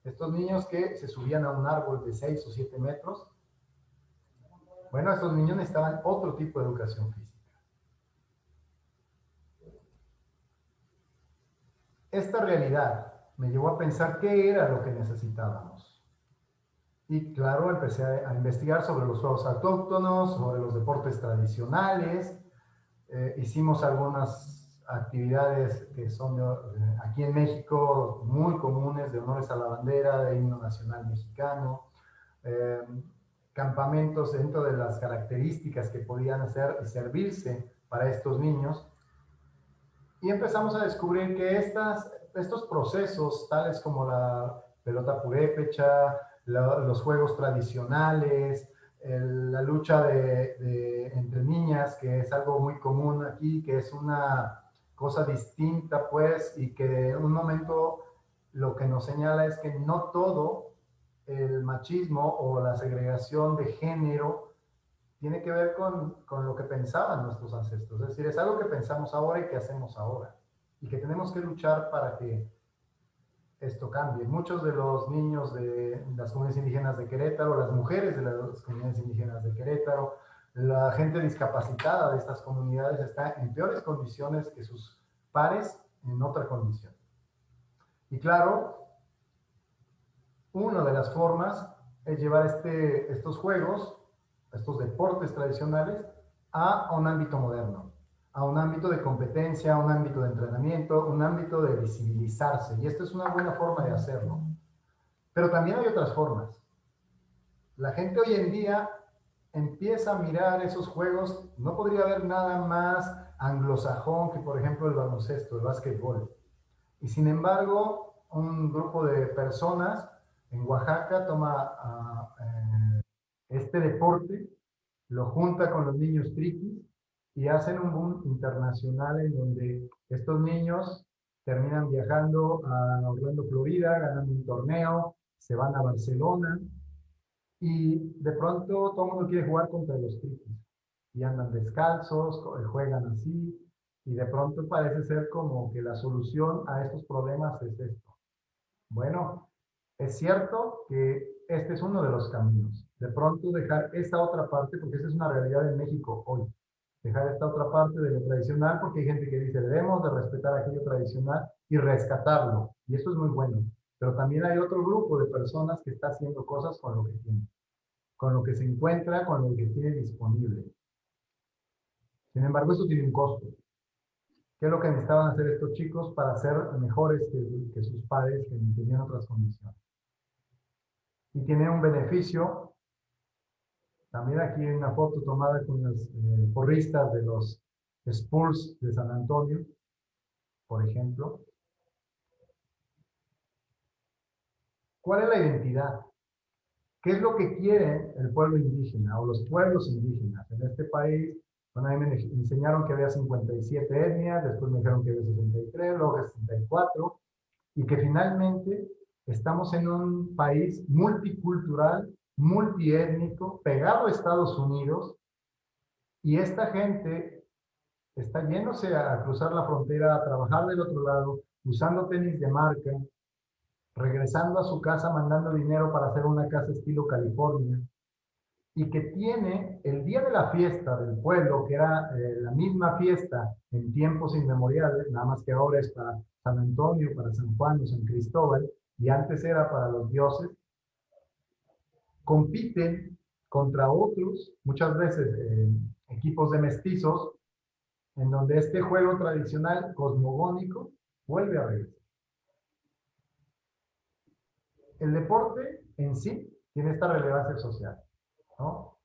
Estos niños que se subían a un árbol de 6 o 7 metros. Bueno, estos niños necesitaban otro tipo de educación física. Esta realidad me llevó a pensar qué era lo que necesitábamos. Y claro, empecé a investigar sobre los juegos autóctonos, sobre los deportes tradicionales. Hicimos algunas actividades que son aquí en México muy comunes, de honores a la bandera, de himno nacional mexicano, campamentos dentro de las características que podían hacer y servirse para estos niños. Y empezamos a descubrir que estos procesos, tales como la pelota purépecha, los juegos tradicionales, la lucha entre niñas, que es algo muy común aquí, que es una cosa distinta, pues, y que en un momento lo que nos señala es que no todo el machismo o la segregación de género tiene que ver con lo que pensaban nuestros ancestros. Es decir, es algo que pensamos ahora y que hacemos ahora, y que tenemos que luchar para que esto cambie. Muchos de los niños de las comunidades indígenas de Querétaro, las mujeres de las comunidades indígenas de Querétaro, la gente discapacitada de estas comunidades está en peores condiciones que sus pares en otra condición. Y claro, una de las formas es llevar estos juegos, estos deportes tradicionales, a un ámbito moderno, a un ámbito de competencia, a un ámbito de entrenamiento, un ámbito de visibilizarse. Y esta es una buena forma de hacerlo. Pero también hay otras formas. La gente hoy en día empieza a mirar esos juegos. No podría haber nada más anglosajón que, por ejemplo, el baloncesto, el básquetbol. Y sin embargo, un grupo de personas en Oaxaca toma este deporte, lo junta con los niños triquis y hacen un boom internacional en donde estos niños terminan viajando a Orlando, Florida, ganando un torneo, se van a Barcelona y de pronto todo el mundo quiere jugar contra los triquis y andan descalzos, juegan así, y de pronto parece ser como que la solución a estos problemas es esto. Bueno, es cierto que este es uno de los caminos. De pronto dejar esta otra parte, porque esa es una realidad en México hoy. Dejar esta otra parte de lo tradicional, porque hay gente que dice, debemos de respetar aquello tradicional y rescatarlo. Y eso es muy bueno. Pero también hay otro grupo de personas que está haciendo cosas con lo que tiene, con lo que se encuentra, con lo que tiene disponible. Sin embargo, esto tiene un costo. ¿Qué es lo que necesitaban hacer estos chicos para ser mejores que sus padres que tenían otras condiciones? Y tiene un beneficio También aquí hay una foto tomada con las porristas de los Spurs de San Antonio, por ejemplo. ¿Cuál es la identidad? ¿Qué es lo que quiere el pueblo indígena o los pueblos indígenas en este país? Bueno, a mí me enseñaron que había 57 etnias, después me dijeron que había 63, luego 64, y que finalmente estamos en un país multicultural, multiétnico, pegado a Estados Unidos, y esta gente está yéndose a cruzar la frontera, a trabajar del otro lado, usando tenis de marca, regresando a su casa, mandando dinero para hacer una casa estilo California, y que tiene el día de la fiesta del pueblo, que era la misma fiesta en tiempos inmemoriales, nada más que ahora es para San Antonio, para San Juan o San Cristóbal, y antes era para los dioses, compiten contra otros, muchas veces equipos de mestizos, en donde este juego tradicional cosmogónico vuelve a regresar. El deporte en sí tiene esta relevancia social, ¿no?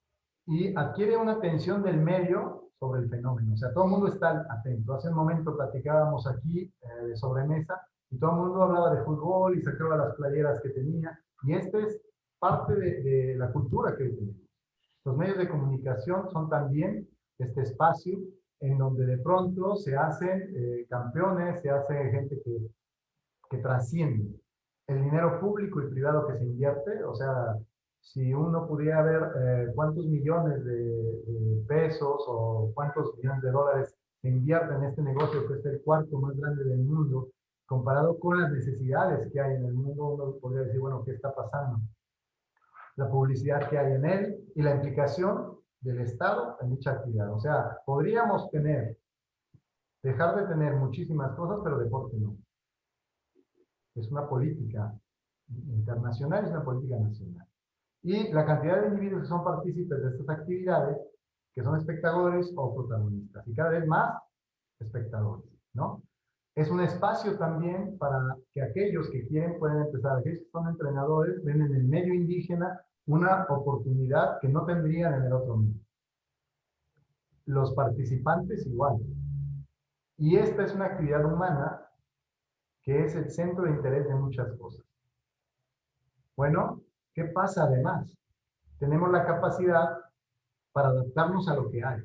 Y adquiere una atención del medio sobre el fenómeno. O sea, todo el mundo está atento. Hace un momento platicábamos aquí de sobremesa y todo el mundo hablaba de fútbol y sacaba las playeras que tenía. Y esta es parte de la cultura que tenemos. Los medios de comunicación son también este espacio en donde de pronto se hacen campeones, se hace gente que trasciende. El dinero público y privado que se invierte, o sea, si uno pudiera ver cuántos millones de pesos o cuántos millones de dólares se invierten en este negocio, que es el cuarto más grande del mundo, comparado con las necesidades que hay en el mundo, uno podría decir, bueno, ¿qué está pasando? La publicidad que hay en él y la implicación del Estado en dicha actividad. O sea, podríamos dejar de tener muchísimas cosas, pero deporte no. Es una política internacional, es una política nacional. Y la cantidad de individuos que son partícipes de estas actividades, que son espectadores o protagonistas, y cada vez más espectadores, ¿no? Es un espacio también para que aquellos que quieren pueden empezar, aquellos que son entrenadores, ven en el medio indígena una oportunidad que no tendrían en el otro medio. Los participantes igual. Y esta es una actividad humana que es el centro de interés de muchas cosas. Bueno, ¿qué pasa además? Tenemos la capacidad para adaptarnos a lo que hay.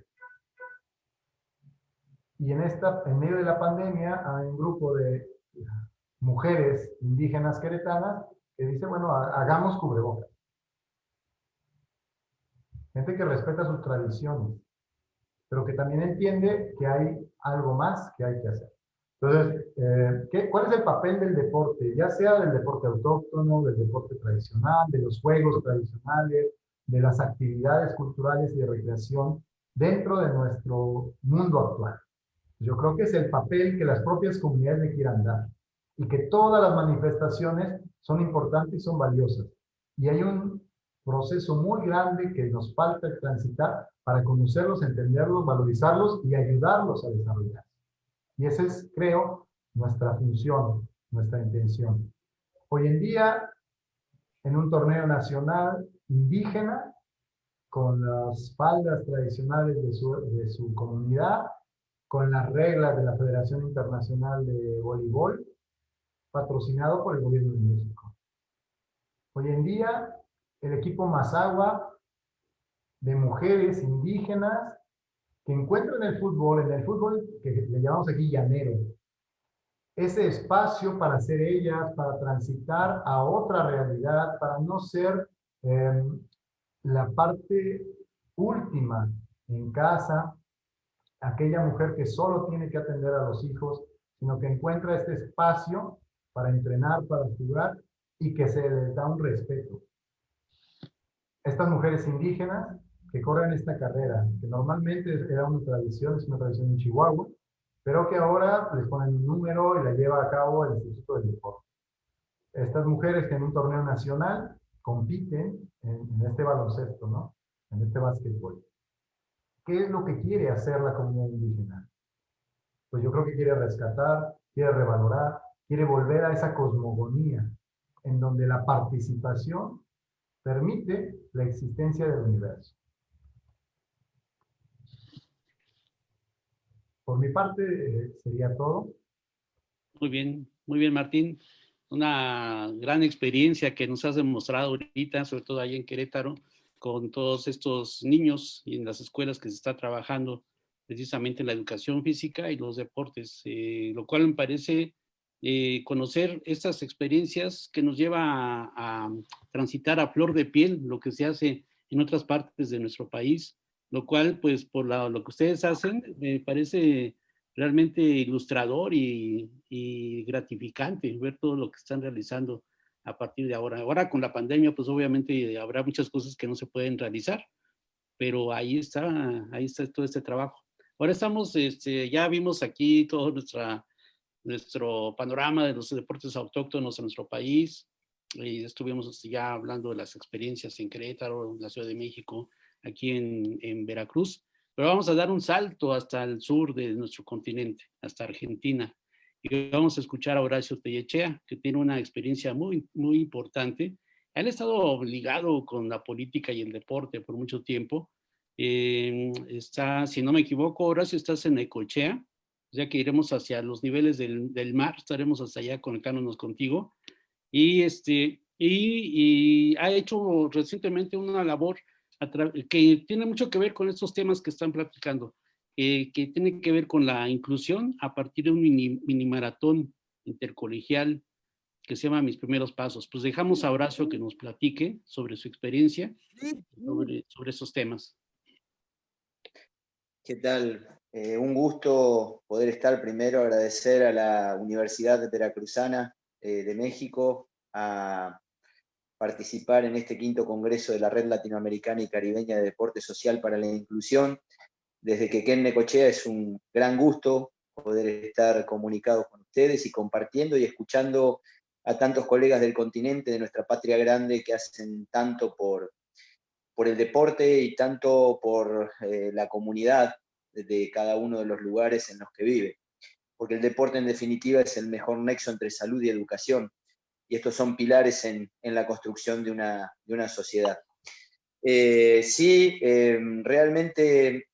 Y en medio de la pandemia hay un grupo de mujeres indígenas queretanas que dice, bueno, hagamos cubrebocas. Gente que respeta sus tradiciones, pero que también entiende que hay algo más que hay que hacer. Entonces, ¿cuál es el papel del deporte? Ya sea del deporte autóctono, del deporte tradicional, de los juegos tradicionales, de las actividades culturales y de recreación dentro de nuestro mundo actual. Yo creo que es el papel que las propias comunidades le quieran dar y que todas las manifestaciones son importantes y son valiosas. Y hay un proceso muy grande que nos falta transitar para conocerlos, entenderlos, valorizarlos y ayudarlos a desarrollar. Y esa es, creo, nuestra función, nuestra intención. Hoy en día, en un torneo nacional indígena, con las faldas tradicionales de su comunidad, con las reglas de la Federación Internacional de Voleibol, patrocinado por el Gobierno de México. Hoy en día, el equipo Mazahua de mujeres indígenas que encuentran en el fútbol que le llamamos aquí llanero, ese espacio para ser ellas, para transitar a otra realidad, para no ser la parte última en casa, aquella mujer que solo tiene que atender a los hijos, sino que encuentra este espacio para entrenar, para jugar y que se les da un respeto. Estas mujeres indígenas que corren esta carrera, que normalmente era una tradición, es una tradición en Chihuahua, pero que ahora les ponen un número y la lleva a cabo el Instituto del Deporte. Estas mujeres que en un torneo nacional compiten en este baloncesto, ¿no? En este básquetbol. ¿Qué es lo que quiere hacer la comunidad indígena? Pues yo creo que quiere rescatar, quiere revalorar, quiere volver a esa cosmogonía en donde la participación permite la existencia del universo. Por mi parte, sería todo. Muy bien, Martín. Una gran experiencia que nos has demostrado ahorita, sobre todo ahí en Querétaro, con todos estos niños y en las escuelas que se está trabajando precisamente en la educación física y los deportes, lo cual me parece conocer estas experiencias que nos lleva a transitar a flor de piel lo que se hace en otras partes de nuestro país, lo cual, pues, por lo que ustedes hacen, me parece realmente ilustrador y gratificante ver todo lo que están realizando a partir de ahora. Ahora con la pandemia, pues obviamente habrá muchas cosas que no se pueden realizar, pero ahí está todo este trabajo. Ahora estamos, ya vimos aquí todo nuestro panorama de los deportes autóctonos en nuestro país, y estuvimos ya hablando de las experiencias en Querétaro, en la Ciudad de México, aquí en Veracruz, pero vamos a dar un salto hasta el sur de nuestro continente, hasta Argentina, y vamos a escuchar a Horacio Tellechea, que tiene una experiencia muy, muy importante. Él ha estado ligado con la política y el deporte por mucho tiempo. Si no me equivoco, Horacio, estás en Necochea, ya que iremos hacia los niveles del mar, estaremos hasta allá conectándonos contigo. Y ha hecho recientemente una labor que tiene mucho que ver con estos temas que están platicando, que tiene que ver con la inclusión a partir de un mini maratón intercolegial que se llama Mis Primeros Pasos. Pues dejamos a Horacio que nos platique sobre su experiencia, sobre esos temas. ¿Qué tal? Un gusto poder estar. Primero, agradecer a la Universidad Veracruzana de México a participar en este 5º Congreso de la Red Latinoamericana y Caribeña de Deporte Social para la Inclusión. Desde Quequén, Necochea, es un gran gusto poder estar comunicados con ustedes y compartiendo y escuchando a tantos colegas del continente, de nuestra patria grande, que hacen tanto por el deporte y tanto por la comunidad de cada uno de los lugares en los que vive. Porque el deporte, en definitiva, es el mejor nexo entre salud y educación. Y estos son pilares en la construcción de una sociedad. Realmente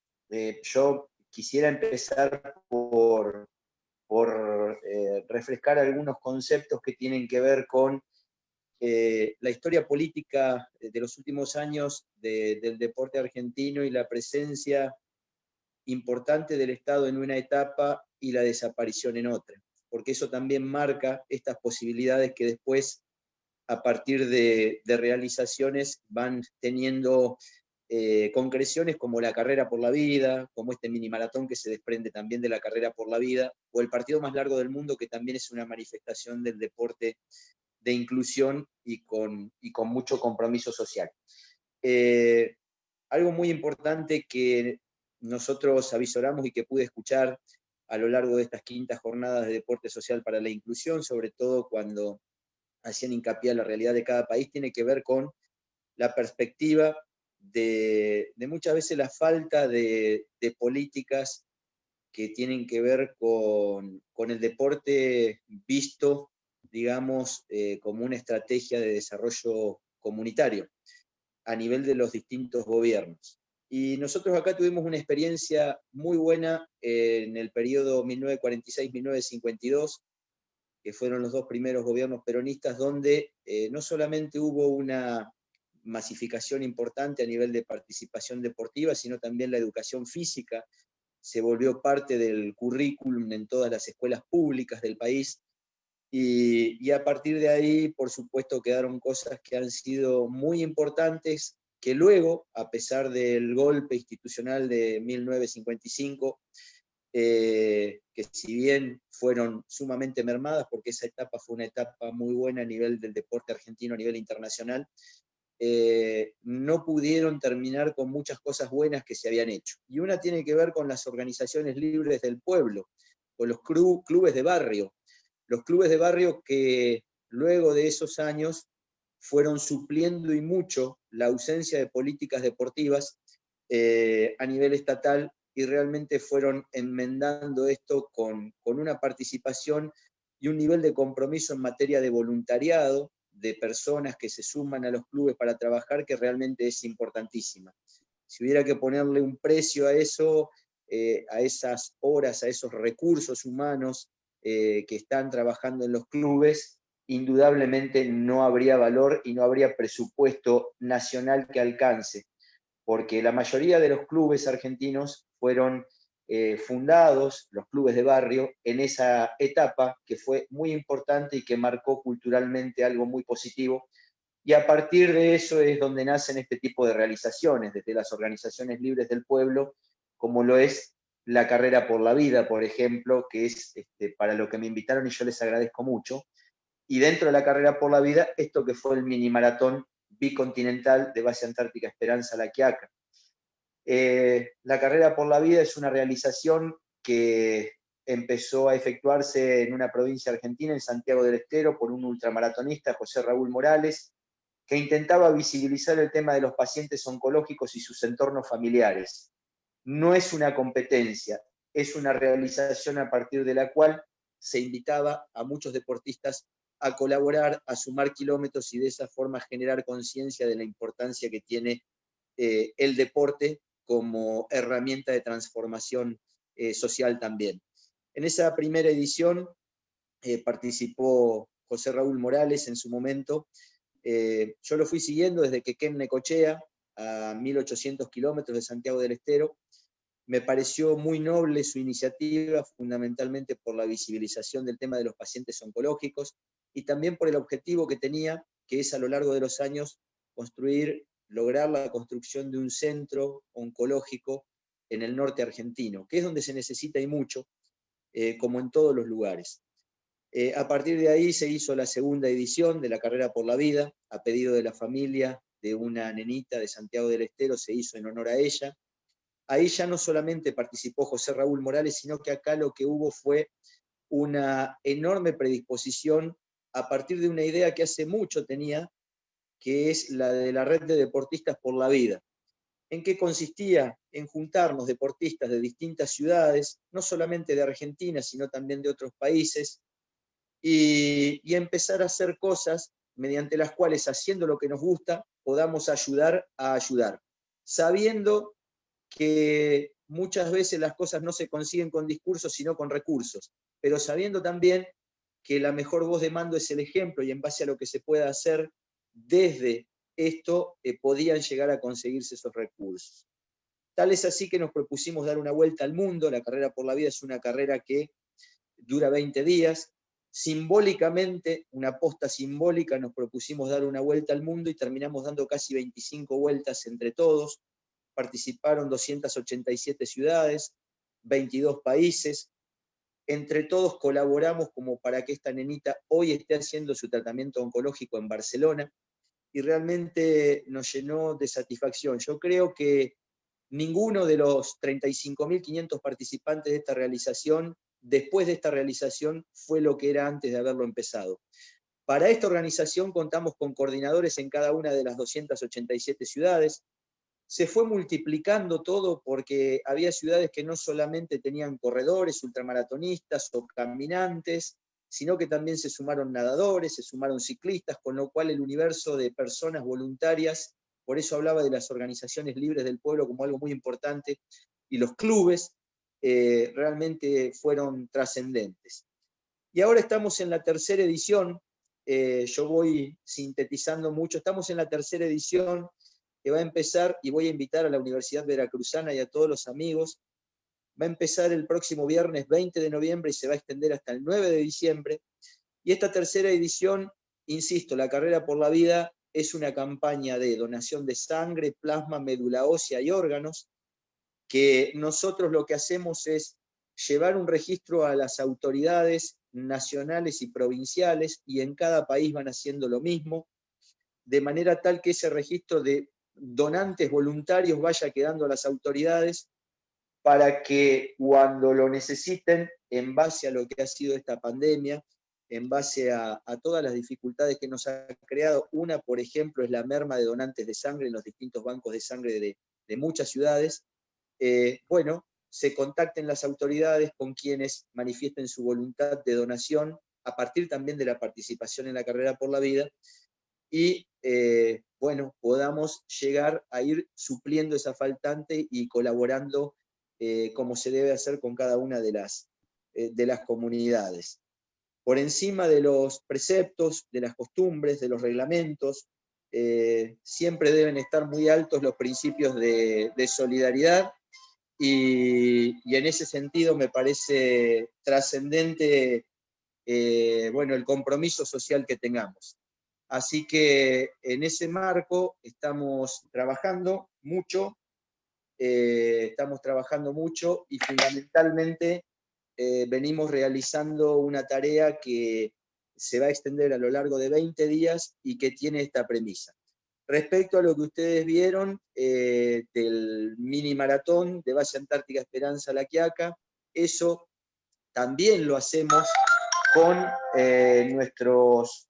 yo quisiera empezar por refrescar algunos conceptos que tienen que ver con la historia política de los últimos años del deporte argentino y la presencia importante del Estado en una etapa y la desaparición en otra, porque eso también marca estas posibilidades que después, a partir de realizaciones, van teniendo concreciones como la carrera por la vida, como este mini maratón que se desprende también de la carrera por la vida, o el partido más largo del mundo, que también es una manifestación del deporte de inclusión y con mucho compromiso social. Algo muy importante que nosotros avisoramos y que pude escuchar a lo largo de estas 5ª jornadas de deporte social para la inclusión, sobre todo cuando hacían hincapié en la realidad de cada país, tiene que ver con la perspectiva de muchas veces la falta de políticas que tienen que ver con el deporte visto, digamos, como una estrategia de desarrollo comunitario a nivel de los distintos gobiernos. Y nosotros acá tuvimos una experiencia muy buena en el periodo 1946-1952, que fueron los 2 primeros gobiernos peronistas, donde no solamente hubo una masificación importante a nivel de participación deportiva, sino también la educación física se volvió parte del currículum en todas las escuelas públicas del país, y a partir de ahí, por supuesto, quedaron cosas que han sido muy importantes, que luego, a pesar del golpe institucional de 1955, que si bien fueron sumamente mermadas, porque esa etapa fue una etapa muy buena a nivel del deporte argentino, a nivel internacional, no pudieron terminar con muchas cosas buenas que se habían hecho. Y una tiene que ver con las organizaciones libres del pueblo, con los clubes de barrio. Los clubes de barrio que luego de esos años fueron supliendo y mucho la ausencia de políticas deportivas a nivel estatal, y realmente fueron enmendando esto con una participación y un nivel de compromiso en materia de voluntariado, de personas que se suman a los clubes para trabajar, que realmente es importantísima. Si hubiera que ponerle un precio a eso, a esas horas, a esos recursos humanos que están trabajando en los clubes, indudablemente no habría valor y no habría presupuesto nacional que alcance, porque la mayoría de los clubes argentinos fueron fundados, los clubes de barrio, en esa etapa que fue muy importante y que marcó culturalmente algo muy positivo. Y a partir de eso es donde nacen este tipo de realizaciones, desde las organizaciones libres del pueblo, como lo es la Carrera por la Vida, por ejemplo, que es para lo que me invitaron y yo les agradezco mucho. Y dentro de la Carrera por la Vida, esto que fue el mini maratón bicontinental de Base Antártica Esperanza La Quiaca. La Carrera por la Vida es una realización que empezó a efectuarse en una provincia argentina, en Santiago del Estero, por un ultramaratonista, José Raúl Morales, que intentaba visibilizar el tema de los pacientes oncológicos y sus entornos familiares. No es una competencia, es una realización a partir de la cual se invitaba a muchos deportistas a colaborar, a sumar kilómetros y de esa forma generar conciencia de la importancia que tiene el deporte como herramienta de transformación social también. En esa primera edición participó José Raúl Morales en su momento. Yo lo fui siguiendo desde Quequén, Necochea, a 1800 kilómetros de Santiago del Estero. Me pareció muy noble su iniciativa, fundamentalmente por la visibilización del tema de los pacientes oncológicos y también por el objetivo que tenía, que es a lo largo de los años lograr la construcción de un centro oncológico en el norte argentino, que es donde se necesita y mucho, como en todos los lugares. A partir de ahí se hizo la segunda edición de la Carrera por la Vida, a pedido de la familia de una nenita de Santiago del Estero, se hizo en honor a ella. Ahí ya no solamente participó José Raúl Morales, sino que acá lo que hubo fue una enorme predisposición a partir de una idea que hace mucho tenía, que es la de la Red de Deportistas por la Vida. ¿En qué consistía? En juntarnos deportistas de distintas ciudades, no solamente de Argentina, sino también de otros países, y empezar a hacer cosas mediante las cuales, haciendo lo que nos gusta, podamos ayudar a ayudar, sabiendo que muchas veces las cosas no se consiguen con discursos, sino con recursos, pero sabiendo también que la mejor voz de mando es el ejemplo, y en base a lo que se pueda hacer desde esto, podían llegar a conseguirse esos recursos. Tal es así que nos propusimos dar una vuelta al mundo. La Carrera por la Vida es una carrera que dura 20 días. Simbólicamente, una posta simbólica, nos propusimos dar una vuelta al mundo y terminamos dando casi 25 vueltas entre todos. Participaron 287 ciudades, 22 países. Entre todos colaboramos como para que esta nenita hoy esté haciendo su tratamiento oncológico en Barcelona, y realmente nos llenó de satisfacción. Yo creo que ninguno de los 35.500 participantes de esta realización, después de esta realización, fue lo que era antes de haberlo empezado. Para esta organización contamos con coordinadores en cada una de las 287 ciudades. Se fue multiplicando todo porque había ciudades que no solamente tenían corredores, ultramaratonistas o caminantes, sino que también se sumaron nadadores, se sumaron ciclistas, con lo cual el universo de personas voluntarias, por eso hablaba de las organizaciones libres del pueblo como algo muy importante, y los clubes realmente fueron trascendentes. Y ahora estamos en la tercera edición, yo voy sintetizando mucho, estamos en la tercera edición que va a empezar, y voy a invitar a la Universidad Veracruzana y a todos los amigos. Va a empezar el próximo viernes 20 de noviembre y se va a extender hasta el 9 de diciembre. Y esta tercera edición, insisto, la Carrera por la Vida es una campaña de donación de sangre, plasma, médula ósea y órganos, que nosotros lo que hacemos es llevar un registro a las autoridades nacionales y provinciales, y en cada país van haciendo lo mismo, de manera tal que ese registro de donantes voluntarios vaya quedando a las autoridades, para que cuando lo necesiten, en base a lo que ha sido esta pandemia, en base a todas las dificultades que nos ha creado, una, por ejemplo, es la merma de donantes de sangre en los distintos bancos de sangre de muchas ciudades, bueno, se contacten las autoridades con quienes manifiesten su voluntad de donación, a partir también de la participación en la Carrera por la Vida, y bueno, podamos llegar a ir supliendo esa faltante y colaborando como se debe hacer con cada una de las comunidades. Por encima de los preceptos, de las costumbres, de los reglamentos, siempre deben estar muy altos los principios de solidaridad, y en ese sentido me parece trascendente el compromiso social que tengamos. Así que en ese marco estamos trabajando mucho y fundamentalmente venimos realizando una tarea que se va a extender a lo largo de 20 días y que tiene esta premisa. Respecto a lo que ustedes vieron del mini maratón de Base Antártica Esperanza La Quiaca, eso también lo hacemos con nuestros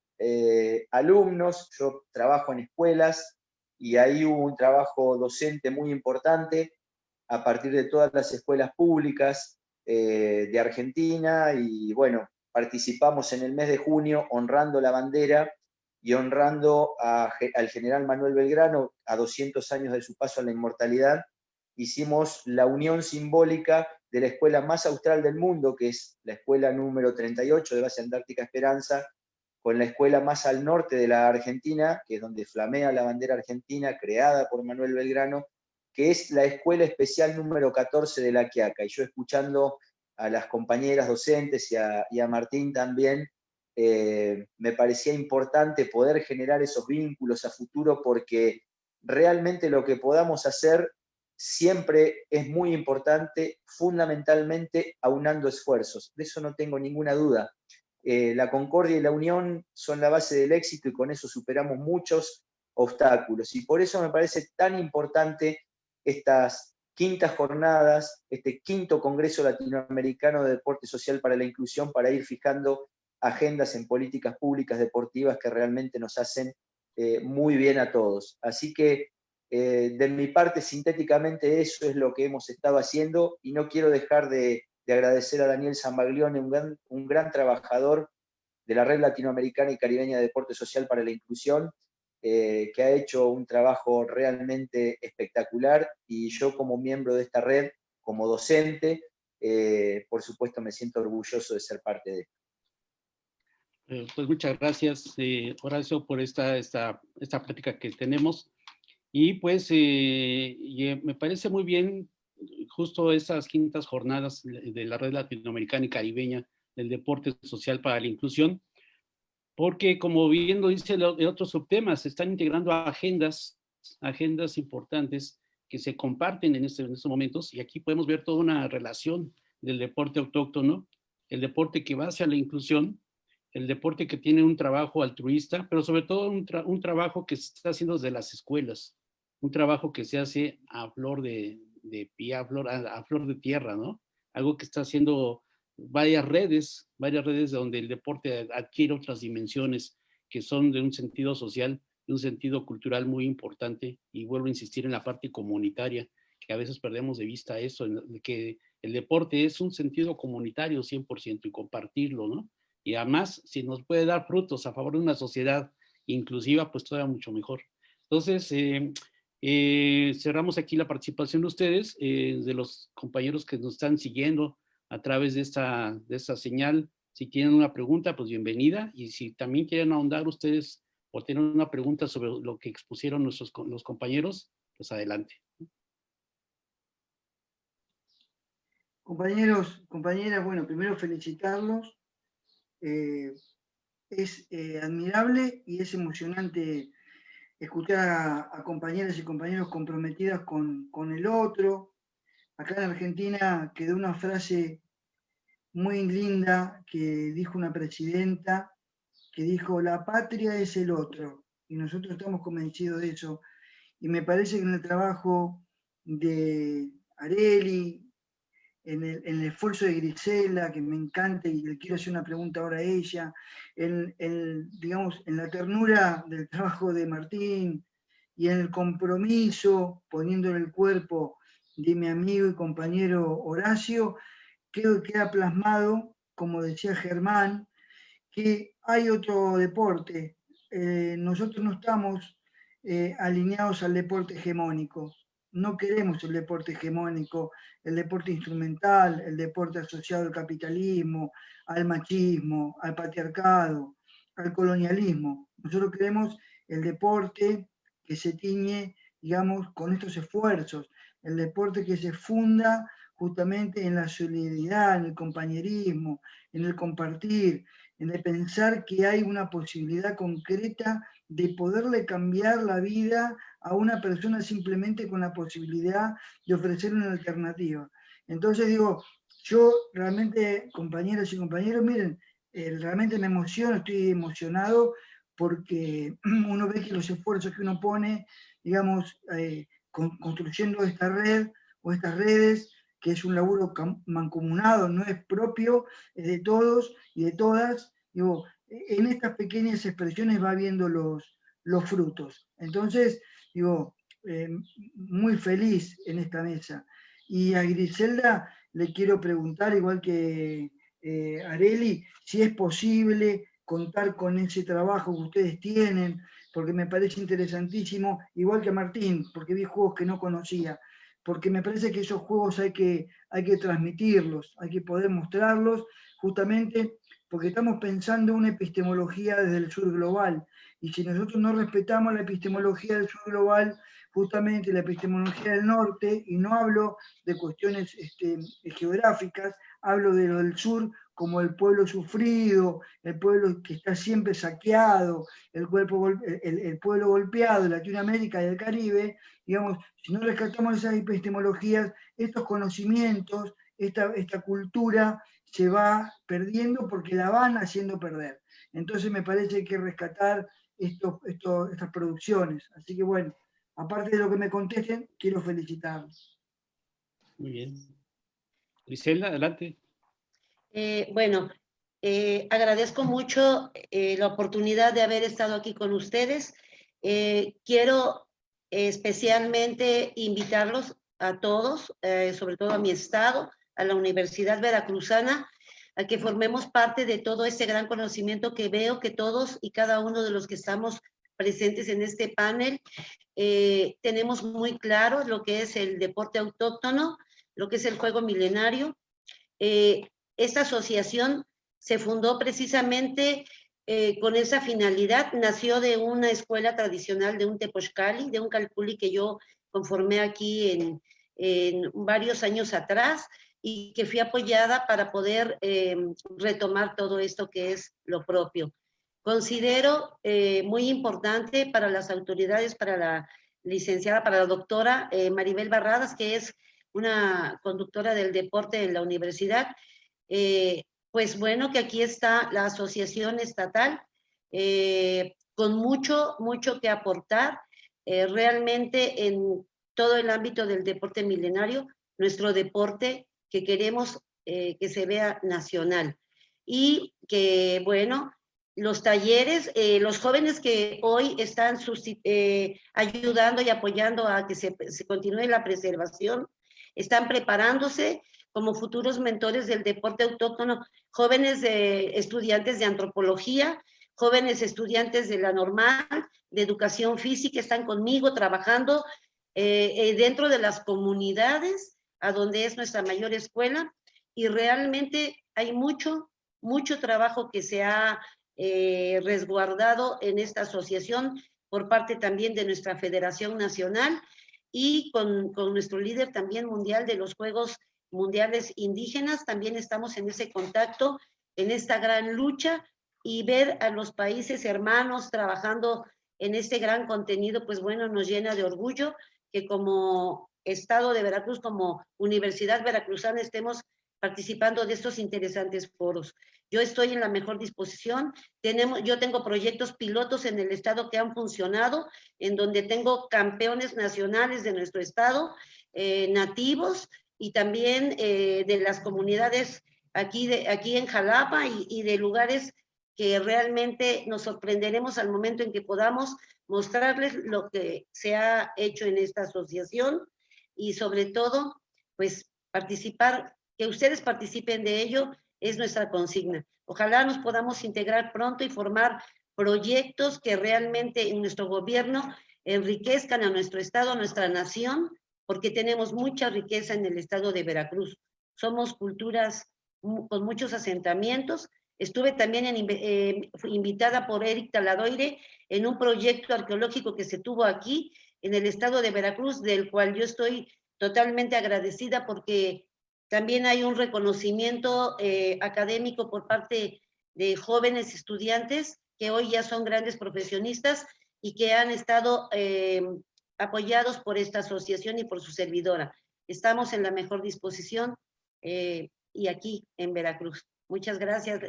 alumnos. Yo trabajo en escuelas y ahí hubo un trabajo docente muy importante a partir de todas las escuelas públicas de Argentina, y bueno, participamos en el mes de junio honrando la bandera y honrando al general Manuel Belgrano a 200 años de su paso a la inmortalidad. Hicimos la unión simbólica de la escuela más austral del mundo, que es la escuela número 38 de Base Antártica Esperanza, con la escuela más al norte de la Argentina, que es donde flamea la bandera argentina, creada por Manuel Belgrano, que es la escuela especial número 14 de La Quiaca. Y yo, escuchando a las compañeras docentes y a Martín también, me parecía importante poder generar esos vínculos a futuro, porque realmente lo que podamos hacer siempre es muy importante, fundamentalmente aunando esfuerzos. De eso no tengo ninguna duda. La concordia y la unión son la base del éxito, y con eso superamos muchos obstáculos. Y por eso me parece tan importante estas quintas jornadas, este quinto Congreso Latinoamericano de Deporte Social para la Inclusión, para ir fijando agendas en políticas públicas deportivas que realmente nos hacen muy bien a todos. Así que de mi parte, sintéticamente, eso es lo que hemos estado haciendo, y no quiero dejar de agradecer a Daniel Zambaglione, un gran trabajador de la Red Latinoamericana y Caribeña de Deporte Social para la Inclusión, que ha hecho un trabajo realmente espectacular, y yo, como miembro de esta red, como docente, por supuesto me siento orgulloso de ser parte de esto. Pues muchas gracias, Horacio, por esta plática que tenemos. Y pues me parece muy bien justo esas quintas jornadas de la Red Latinoamericana y Caribeña del Deporte Social para la Inclusión, porque, como bien lo dice el otro subtema, se están integrando agendas importantes que se comparten en estos momentos, y aquí podemos ver toda una relación del deporte autóctono, el deporte que va hacia la inclusión, el deporte que tiene un trabajo altruista, pero sobre todo un trabajo que se está haciendo desde las escuelas, un trabajo que se hace a flor de pie, a flor de tierra, ¿no? Algo que está haciendo varias redes donde el deporte adquiere otras dimensiones que son de un sentido social, de un sentido cultural muy importante. Y vuelvo a insistir en la parte comunitaria, que a veces perdemos de vista eso, que el deporte es un sentido comunitario 100%, y compartirlo, ¿no? Y además, si nos puede dar frutos a favor de una sociedad inclusiva, pues todavía mucho mejor. Entonces, cerramos aquí la participación de ustedes, de los compañeros que nos están siguiendo a través de esta señal. Si tienen una pregunta, pues bienvenida. Y si también quieren ahondar ustedes o tienen una pregunta sobre lo que expusieron los compañeros, pues adelante. Compañeros, compañeras, bueno, primero felicitarlos. Es admirable y es emocionante escuchar a compañeras y compañeros comprometidas con el otro. Acá en Argentina quedó una frase muy linda que dijo una presidenta, que dijo: la patria es el otro, y nosotros estamos convencidos de eso. Y me parece que en el trabajo de Areli, en el esfuerzo de Grisela, que me encanta y le quiero hacer una pregunta ahora a ella, digamos, en la ternura del trabajo de Martín y en el compromiso, poniéndole el cuerpo de mi amigo y compañero Horacio, creo que queda plasmado, como decía Germán, que hay otro deporte. Nosotros no estamos alineados al deporte hegemónico. no queremos el deporte hegemónico, el deporte instrumental, el deporte asociado al capitalismo, al machismo, al patriarcado, al colonialismo. Nosotros queremos el deporte que se tiñe, digamos, con estos esfuerzos, el deporte que se funda justamente en la solidaridad, en el compañerismo, en el compartir, en el pensar que hay una posibilidad concreta de poderle cambiar la vida a una persona simplemente con la posibilidad de ofrecer una alternativa. Entonces digo, yo realmente, compañeras y compañeros, miren, realmente me emociono, estoy emocionado porque uno ve que los esfuerzos que uno pone, digamos, construyendo esta red o estas redes, que es un laburo mancomunado, no es propio, es de todos y de todas, digo, en estas pequeñas expresiones va viendo los frutos. Entonces, digo, muy feliz en esta mesa. Y a Griselda le quiero preguntar, igual que Areli, si es posible contar con ese trabajo que ustedes tienen, porque me parece interesantísimo, igual que a Martín, porque vi juegos que no conocía, porque me parece que esos juegos hay que transmitirlos, hay que poder mostrarlos, justamente porque estamos pensando una epistemología desde el sur global, y si nosotros no respetamos la epistemología del sur global, justamente la epistemología del norte, y no hablo de cuestiones geográficas, hablo de lo del sur como el pueblo sufrido, el pueblo que está siempre saqueado, el pueblo golpeado de Latinoamérica y del Caribe, digamos, si no rescatamos esas epistemologías, estos conocimientos, esta cultura se va perdiendo porque la van haciendo perder. Entonces me parece que hay que rescatar estas producciones. Así que bueno, aparte de lo que me contesten, quiero felicitarlos. Muy bien. Griselda, adelante. Bueno, agradezco mucho la oportunidad de haber estado aquí con ustedes. Quiero especialmente invitarlos a todos, sobre todo a mi estado, a la Universidad Veracruzana, a que formemos parte de todo ese gran conocimiento que veo que todos y cada uno de los que estamos presentes en este panel tenemos muy claro lo que es el deporte autóctono, lo que es el juego milenario. Esta asociación se fundó precisamente con esa finalidad, nació de una escuela tradicional de un tepochcali, de un calpuli que yo conformé aquí en varios años atrás y que fui apoyada para poder retomar todo esto que es lo propio. Considero muy importante para las autoridades, para la licenciada, para la doctora Maribel Barradas, que es una conductora del deporte en la universidad, pues bueno, que aquí está la asociación estatal con mucho que aportar realmente en todo el ámbito del deporte milenario, nuestro deporte que queremos que se vea nacional. Y que, bueno, los talleres, los jóvenes que hoy están ayudando y apoyando a que se continúe la preservación, están preparándose como futuros mentores del deporte autóctono, jóvenes estudiantes de antropología, jóvenes estudiantes de la normal, de educación física, están conmigo trabajando dentro de las comunidades, a donde es nuestra mayor escuela, y realmente hay mucho trabajo que se ha resguardado en esta asociación por parte también de nuestra Federación Nacional y con nuestro líder también mundial de los Juegos Mundiales Indígenas. También estamos en ese contacto, en esta gran lucha, y ver a los países hermanos trabajando en este gran contenido, pues bueno, nos llena de orgullo que como Estado de Veracruz, como Universidad Veracruzana, estemos participando de estos interesantes foros. Yo estoy en la mejor disposición. Yo tengo proyectos pilotos en el estado que han funcionado, en donde tengo campeones nacionales de nuestro estado, nativos, y también de las comunidades aquí en Jalapa y de lugares que realmente nos sorprenderemos al momento en que podamos mostrarles lo que se ha hecho en esta asociación y sobre todo, pues participar, que ustedes participen de ello es nuestra consigna. Ojalá nos podamos integrar pronto y formar proyectos que realmente en nuestro gobierno enriquezcan a nuestro estado, a nuestra nación, porque tenemos mucha riqueza en el estado de Veracruz. Somos culturas con muchos asentamientos. Estuve también fui invitada por Eric Taladoire en un proyecto arqueológico que se tuvo aquí, en el estado de Veracruz, del cual yo estoy totalmente agradecida porque también hay un reconocimiento académico por parte de jóvenes estudiantes que hoy ya son grandes profesionistas y que han estado apoyados por esta asociación y por su servidora. Estamos en la mejor disposición y aquí en Veracruz. Muchas gracias,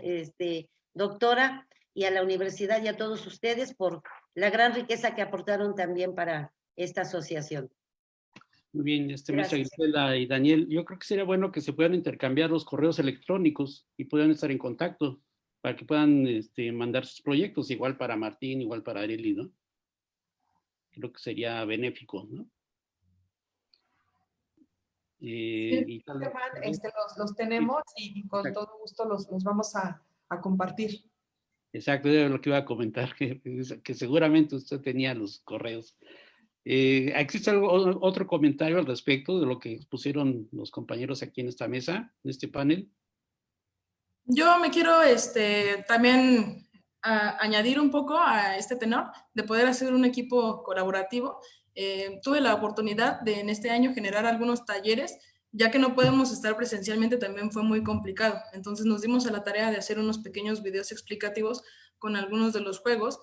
doctora, y a la universidad y a todos ustedes por la gran riqueza que aportaron también para esta asociación. Muy bien, maestra Griselda y Daniel, yo creo que sería bueno que se puedan intercambiar los correos electrónicos y puedan estar en contacto para que puedan mandar sus proyectos, igual para Martín, igual para Arely, ¿no? Creo que sería benéfico, ¿no? Sí, los tenemos y con Exacto. todo gusto los vamos a compartir. Exacto, era lo que iba a comentar, que seguramente usted tenía los correos. ¿Existe otro comentario al respecto de lo que pusieron los compañeros aquí en esta mesa, en este panel? Yo me quiero también añadir un poco a este tenor de poder hacer un equipo colaborativo. Tuve la oportunidad de en este año generar algunos talleres, ya que no podemos estar presencialmente, también fue muy complicado. Entonces nos dimos a la tarea de hacer unos pequeños videos explicativos con algunos de los juegos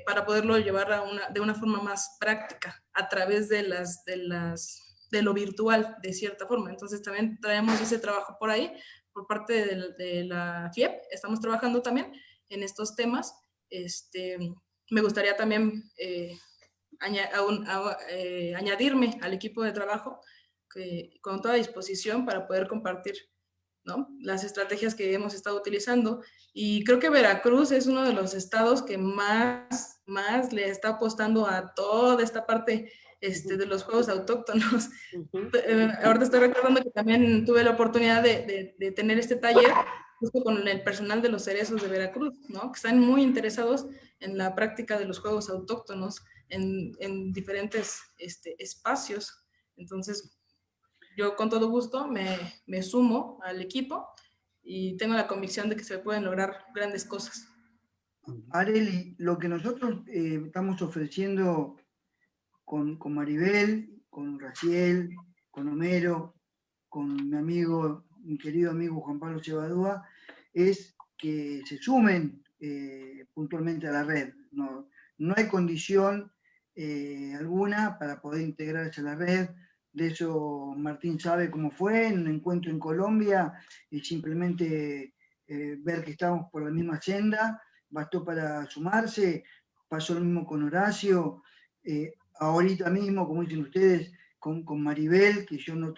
para poderlo llevar de una forma más práctica a través de lo virtual, de cierta forma. Entonces también traemos ese trabajo por ahí, por parte de la FIEP. Estamos trabajando también en estos temas. Me gustaría también añadirme al equipo de trabajo con toda disposición para poder compartir, ¿no?, las estrategias que hemos estado utilizando. Y creo que Veracruz es uno de los estados que más le está apostando a toda esta parte de los juegos autóctonos. Ahorita estoy recordando que también tuve la oportunidad de tener este taller justo con el personal de los cerezos de Veracruz, ¿no?, que están muy interesados en la práctica de los juegos autóctonos en diferentes espacios. Entonces, yo con todo gusto me sumo al equipo y tengo la convicción de que se pueden lograr grandes cosas. Arely, lo que nosotros estamos ofreciendo con Maribel, con Raciel, con Homero, con mi querido amigo Juan Pablo Cebadúa, es que se sumen puntualmente a la red. No hay condición alguna para poder integrarse a la red. De eso Martín sabe cómo fue en un encuentro en Colombia, y simplemente ver que estamos por la misma senda, bastó para sumarse. Pasó lo mismo con Horacio, ahorita mismo, como dicen ustedes, con Maribel, que yo no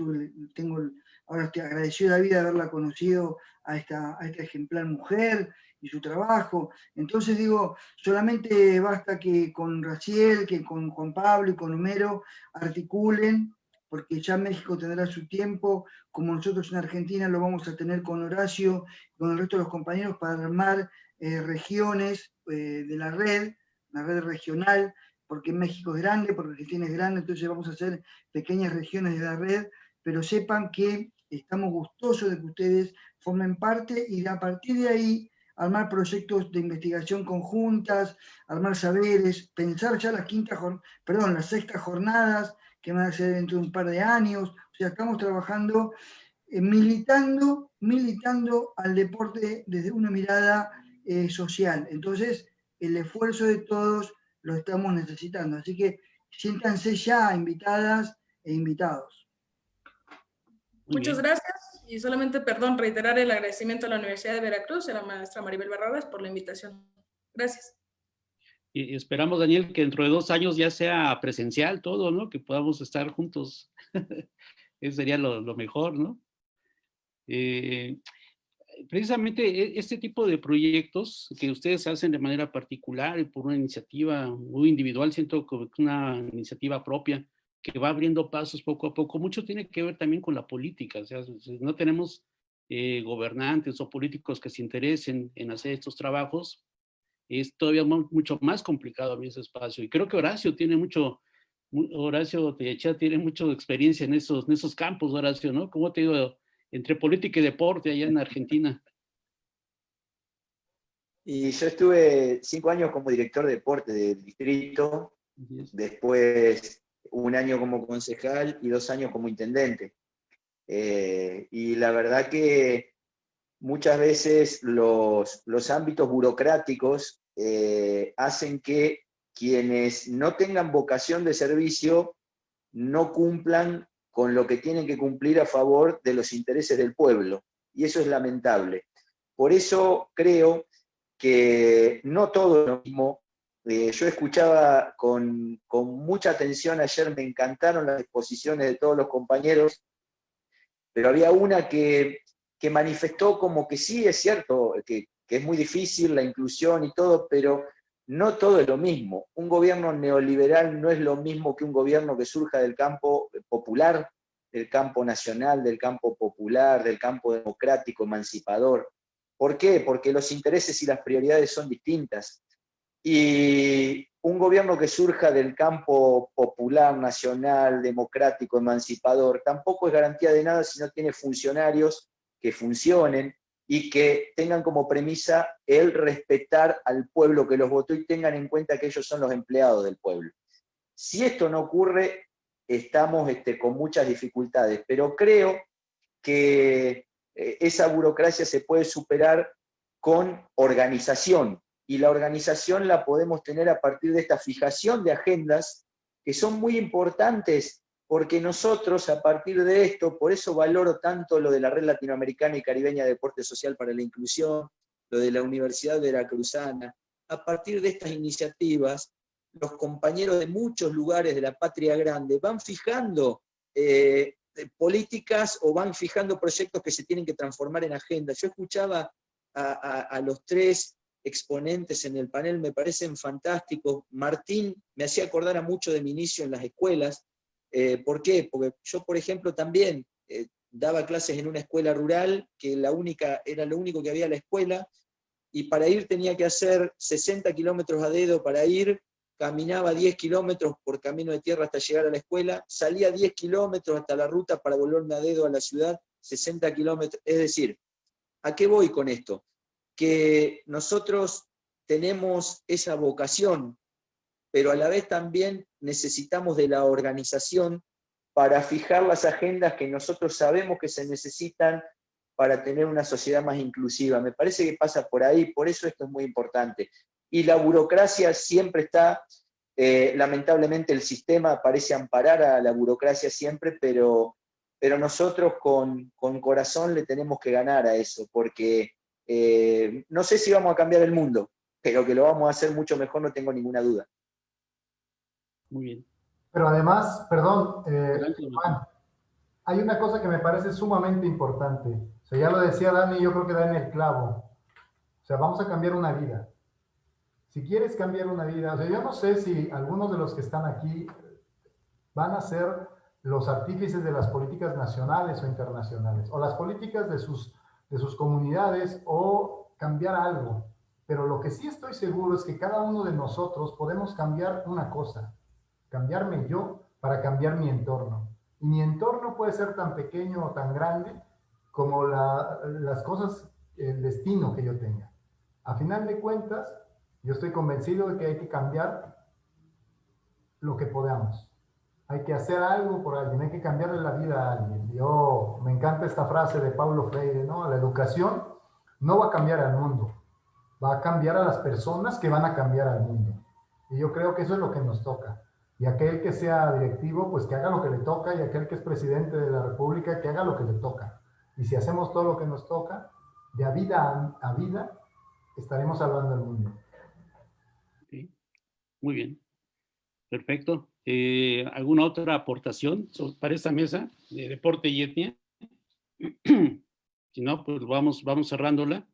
ahora estoy agradecido a la vida de haberla conocido a esta ejemplar mujer y su trabajo. Entonces digo, solamente basta que con Raciel, que con Juan Pablo y con Homero articulen, porque ya México tendrá su tiempo, como nosotros en Argentina lo vamos a tener con Horacio y con el resto de los compañeros para armar regiones de la red regional, porque México es grande, porque Argentina es grande, entonces vamos a hacer pequeñas regiones de la red, pero sepan que estamos gustosos de que ustedes formen parte y a partir de ahí armar proyectos de investigación conjuntas, armar saberes, pensar ya las sextas jornadas que van a ser dentro de un par de años. O sea, estamos trabajando, militando al deporte desde una mirada social. Entonces, el esfuerzo de todos lo estamos necesitando. Así que siéntanse ya invitadas e invitados. Muchas gracias. Y solamente, reiterar el agradecimiento a la Universidad de Veracruz y a la maestra Maribel Barradas por la invitación. Gracias. Y esperamos, Daniel, que dentro de 2 años ya sea presencial todo, ¿no? Que podamos estar juntos. Eso sería lo mejor, ¿no? Precisamente este tipo de proyectos que ustedes hacen de manera particular y por una iniciativa muy individual, siento como una iniciativa propia que va abriendo pasos poco a poco, mucho tiene que ver también con la política. O sea, si no tenemos gobernantes o políticos que se interesen en hacer estos trabajos, es todavía mucho más complicado abrir ese espacio. Y creo que Horacio tiene mucho Horacio Tellechea tiene mucha experiencia en esos campos, Horacio, ¿no? ¿Cómo te digo? Entre política y deporte allá en Argentina. Y yo estuve 5 años como director de deporte del distrito, después 1 año como concejal y 2 años como intendente. Y la verdad que muchas veces los ámbitos burocráticos hacen que quienes no tengan vocación de servicio no cumplan con lo que tienen que cumplir a favor de los intereses del pueblo. Y eso es lamentable. Por eso creo que no todo es lo mismo. Yo escuchaba con mucha atención ayer, me encantaron las exposiciones de todos los compañeros, pero había una que manifestó como que sí, es cierto, que es muy difícil la inclusión y todo, pero no todo es lo mismo. Un gobierno neoliberal no es lo mismo que un gobierno que surja del campo popular, del campo nacional, del campo popular, del campo democrático, emancipador. ¿Por qué? Porque los intereses y las prioridades son distintas. Y un gobierno que surja del campo popular, nacional, democrático, emancipador, tampoco es garantía de nada si no tiene funcionarios que funcionen y que tengan como premisa el respetar al pueblo que los votó y tengan en cuenta que ellos son los empleados del pueblo. Si esto no ocurre, estamos con muchas dificultades, pero creo que esa burocracia se puede superar con organización, y la organización la podemos tener a partir de esta fijación de agendas que son muy importantes, porque nosotros a partir de esto, por eso valoro tanto lo de la Red Latinoamericana y Caribeña de Deporte Social para la Inclusión, lo de la Universidad Veracruzana, a partir de estas iniciativas, los compañeros de muchos lugares de la patria grande van fijando políticas o van fijando proyectos que se tienen que transformar en agenda. Yo escuchaba a los 3 exponentes en el panel, me parecen fantásticos. Martín me hacía acordar a mucho de mi inicio en las escuelas. ¿Por qué? Porque yo, por ejemplo, también daba clases en una escuela rural, que era lo único que había en la escuela, y para ir tenía que hacer 60 kilómetros a dedo para ir, caminaba 10 kilómetros por camino de tierra hasta llegar a la escuela, salía 10 kilómetros hasta la ruta para volverme a dedo a la ciudad, 60 kilómetros. Es decir, ¿a qué voy con esto? Que nosotros tenemos esa vocación, pero a la vez también necesitamos de la organización para fijar las agendas que nosotros sabemos que se necesitan para tener una sociedad más inclusiva. Me parece que pasa por ahí, por eso esto es muy importante. Y la burocracia siempre está, lamentablemente el sistema parece amparar a la burocracia siempre, pero nosotros con corazón le tenemos que ganar a eso, porque no sé si vamos a cambiar el mundo, pero que lo vamos a hacer mucho mejor, no tengo ninguna duda. Muy bien. Pero además, perdón, Juan, hay una cosa que me parece sumamente importante. O sea, ya lo decía Dani, yo creo que da en el clavo. O sea, vamos a cambiar una vida. Si quieres cambiar una vida, o sea, yo no sé si algunos de los que están aquí van a ser los artífices de las políticas nacionales o internacionales, o las políticas de sus comunidades, o cambiar algo. Pero lo que sí estoy seguro es que cada uno de nosotros podemos cambiar una cosa, cambiarme yo para cambiar mi entorno. Y mi entorno puede ser tan pequeño o tan grande como las cosas, el destino que yo tenga. A final de cuentas, yo estoy convencido de que hay que cambiar lo que podamos. Hay que hacer algo por alguien, hay que cambiarle la vida a alguien. Me encanta esta frase de Paulo Freire, ¿no? La educación no va a cambiar al mundo, va a cambiar a las personas que van a cambiar al mundo. Y yo creo que eso es lo que nos toca. Y aquel que sea directivo, pues que haga lo que le toca, y aquel que es presidente de la República, que haga lo que le toca. Y si hacemos todo lo que nos toca, de vida a vida, estaremos salvando el mundo. Sí. Muy bien. Perfecto. ¿Alguna otra aportación para esta mesa de deporte y etnia? Si no, pues vamos cerrándola.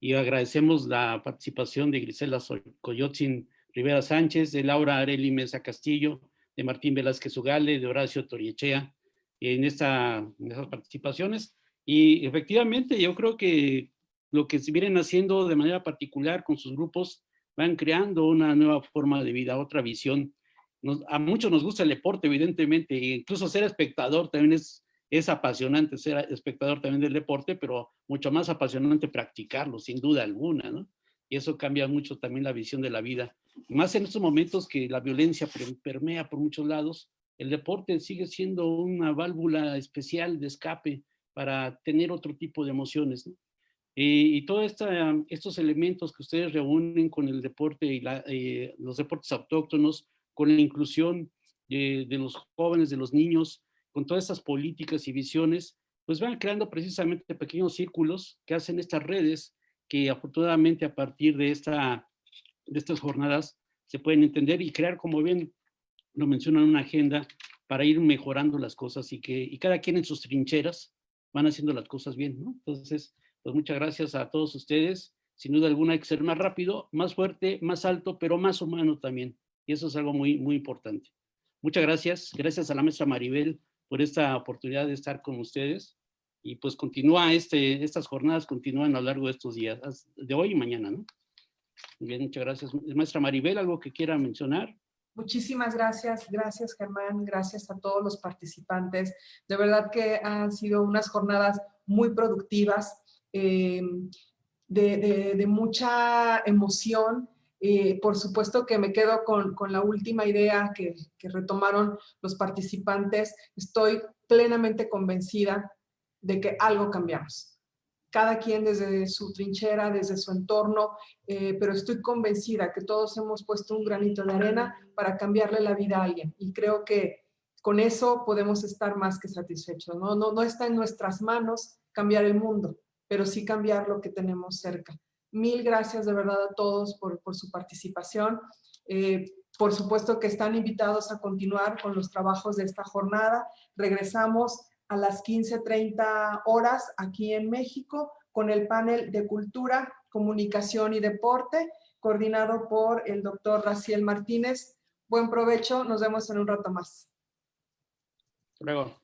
Y agradecemos la participación de Grisela Coyotzin Rivera Sánchez, de Laura Areli Mesa Castillo, de Martín Velázquez Ugale, de Horacio Toriechea, en esas participaciones. Y efectivamente, yo creo que lo que se vienen haciendo de manera particular con sus grupos van creando una nueva forma de vida, otra visión. a muchos nos gusta el deporte, evidentemente, e incluso ser espectador también es apasionante, ser espectador también del deporte, pero mucho más apasionante practicarlo, sin duda alguna, ¿no? Y eso cambia mucho también la visión de la vida. Más en estos momentos que la violencia permea por muchos lados, el deporte sigue siendo una válvula especial de escape para tener otro tipo de emociones, ¿no? Y todos estos elementos que ustedes reúnen con el deporte y los deportes autóctonos, con la inclusión de los jóvenes, de los niños, con todas estas políticas y visiones, pues van creando precisamente pequeños círculos que hacen estas redes que afortunadamente a partir de estas jornadas se pueden entender y crear, como bien lo mencionan, una agenda para ir mejorando las cosas y cada quien en sus trincheras van haciendo las cosas bien, ¿no? Entonces, pues muchas gracias a todos ustedes. Sin duda alguna hay que ser más rápido, más fuerte, más alto, pero más humano también. Y eso es algo muy, muy importante. Muchas gracias. Gracias a la maestra Maribel por esta oportunidad de estar con ustedes. Y pues estas jornadas continúan a lo largo de estos días, de hoy y mañana, ¿no? Muy bien, muchas gracias. Maestra Maribel, ¿algo que quiera mencionar? Muchísimas gracias, gracias Germán, gracias a todos los participantes. De verdad que han sido unas jornadas muy productivas, de mucha emoción. Por supuesto que me quedo con la última idea que retomaron los participantes. Estoy plenamente convencida de que algo cambiamos. Cada quien desde su trinchera, desde su entorno, pero estoy convencida que todos hemos puesto un granito de arena para cambiarle la vida a alguien. Y creo que con eso podemos estar más que satisfechos. No está en nuestras manos cambiar el mundo, pero sí cambiar lo que tenemos cerca. Mil gracias de verdad a todos por su participación. Por supuesto que están invitados a continuar con los trabajos de esta jornada. Regresamos a las 15:30 horas aquí en México con el panel de Cultura, Comunicación y Deporte, coordinado por el doctor Raciel Martínez. Buen provecho, nos vemos en un rato más. Hasta luego.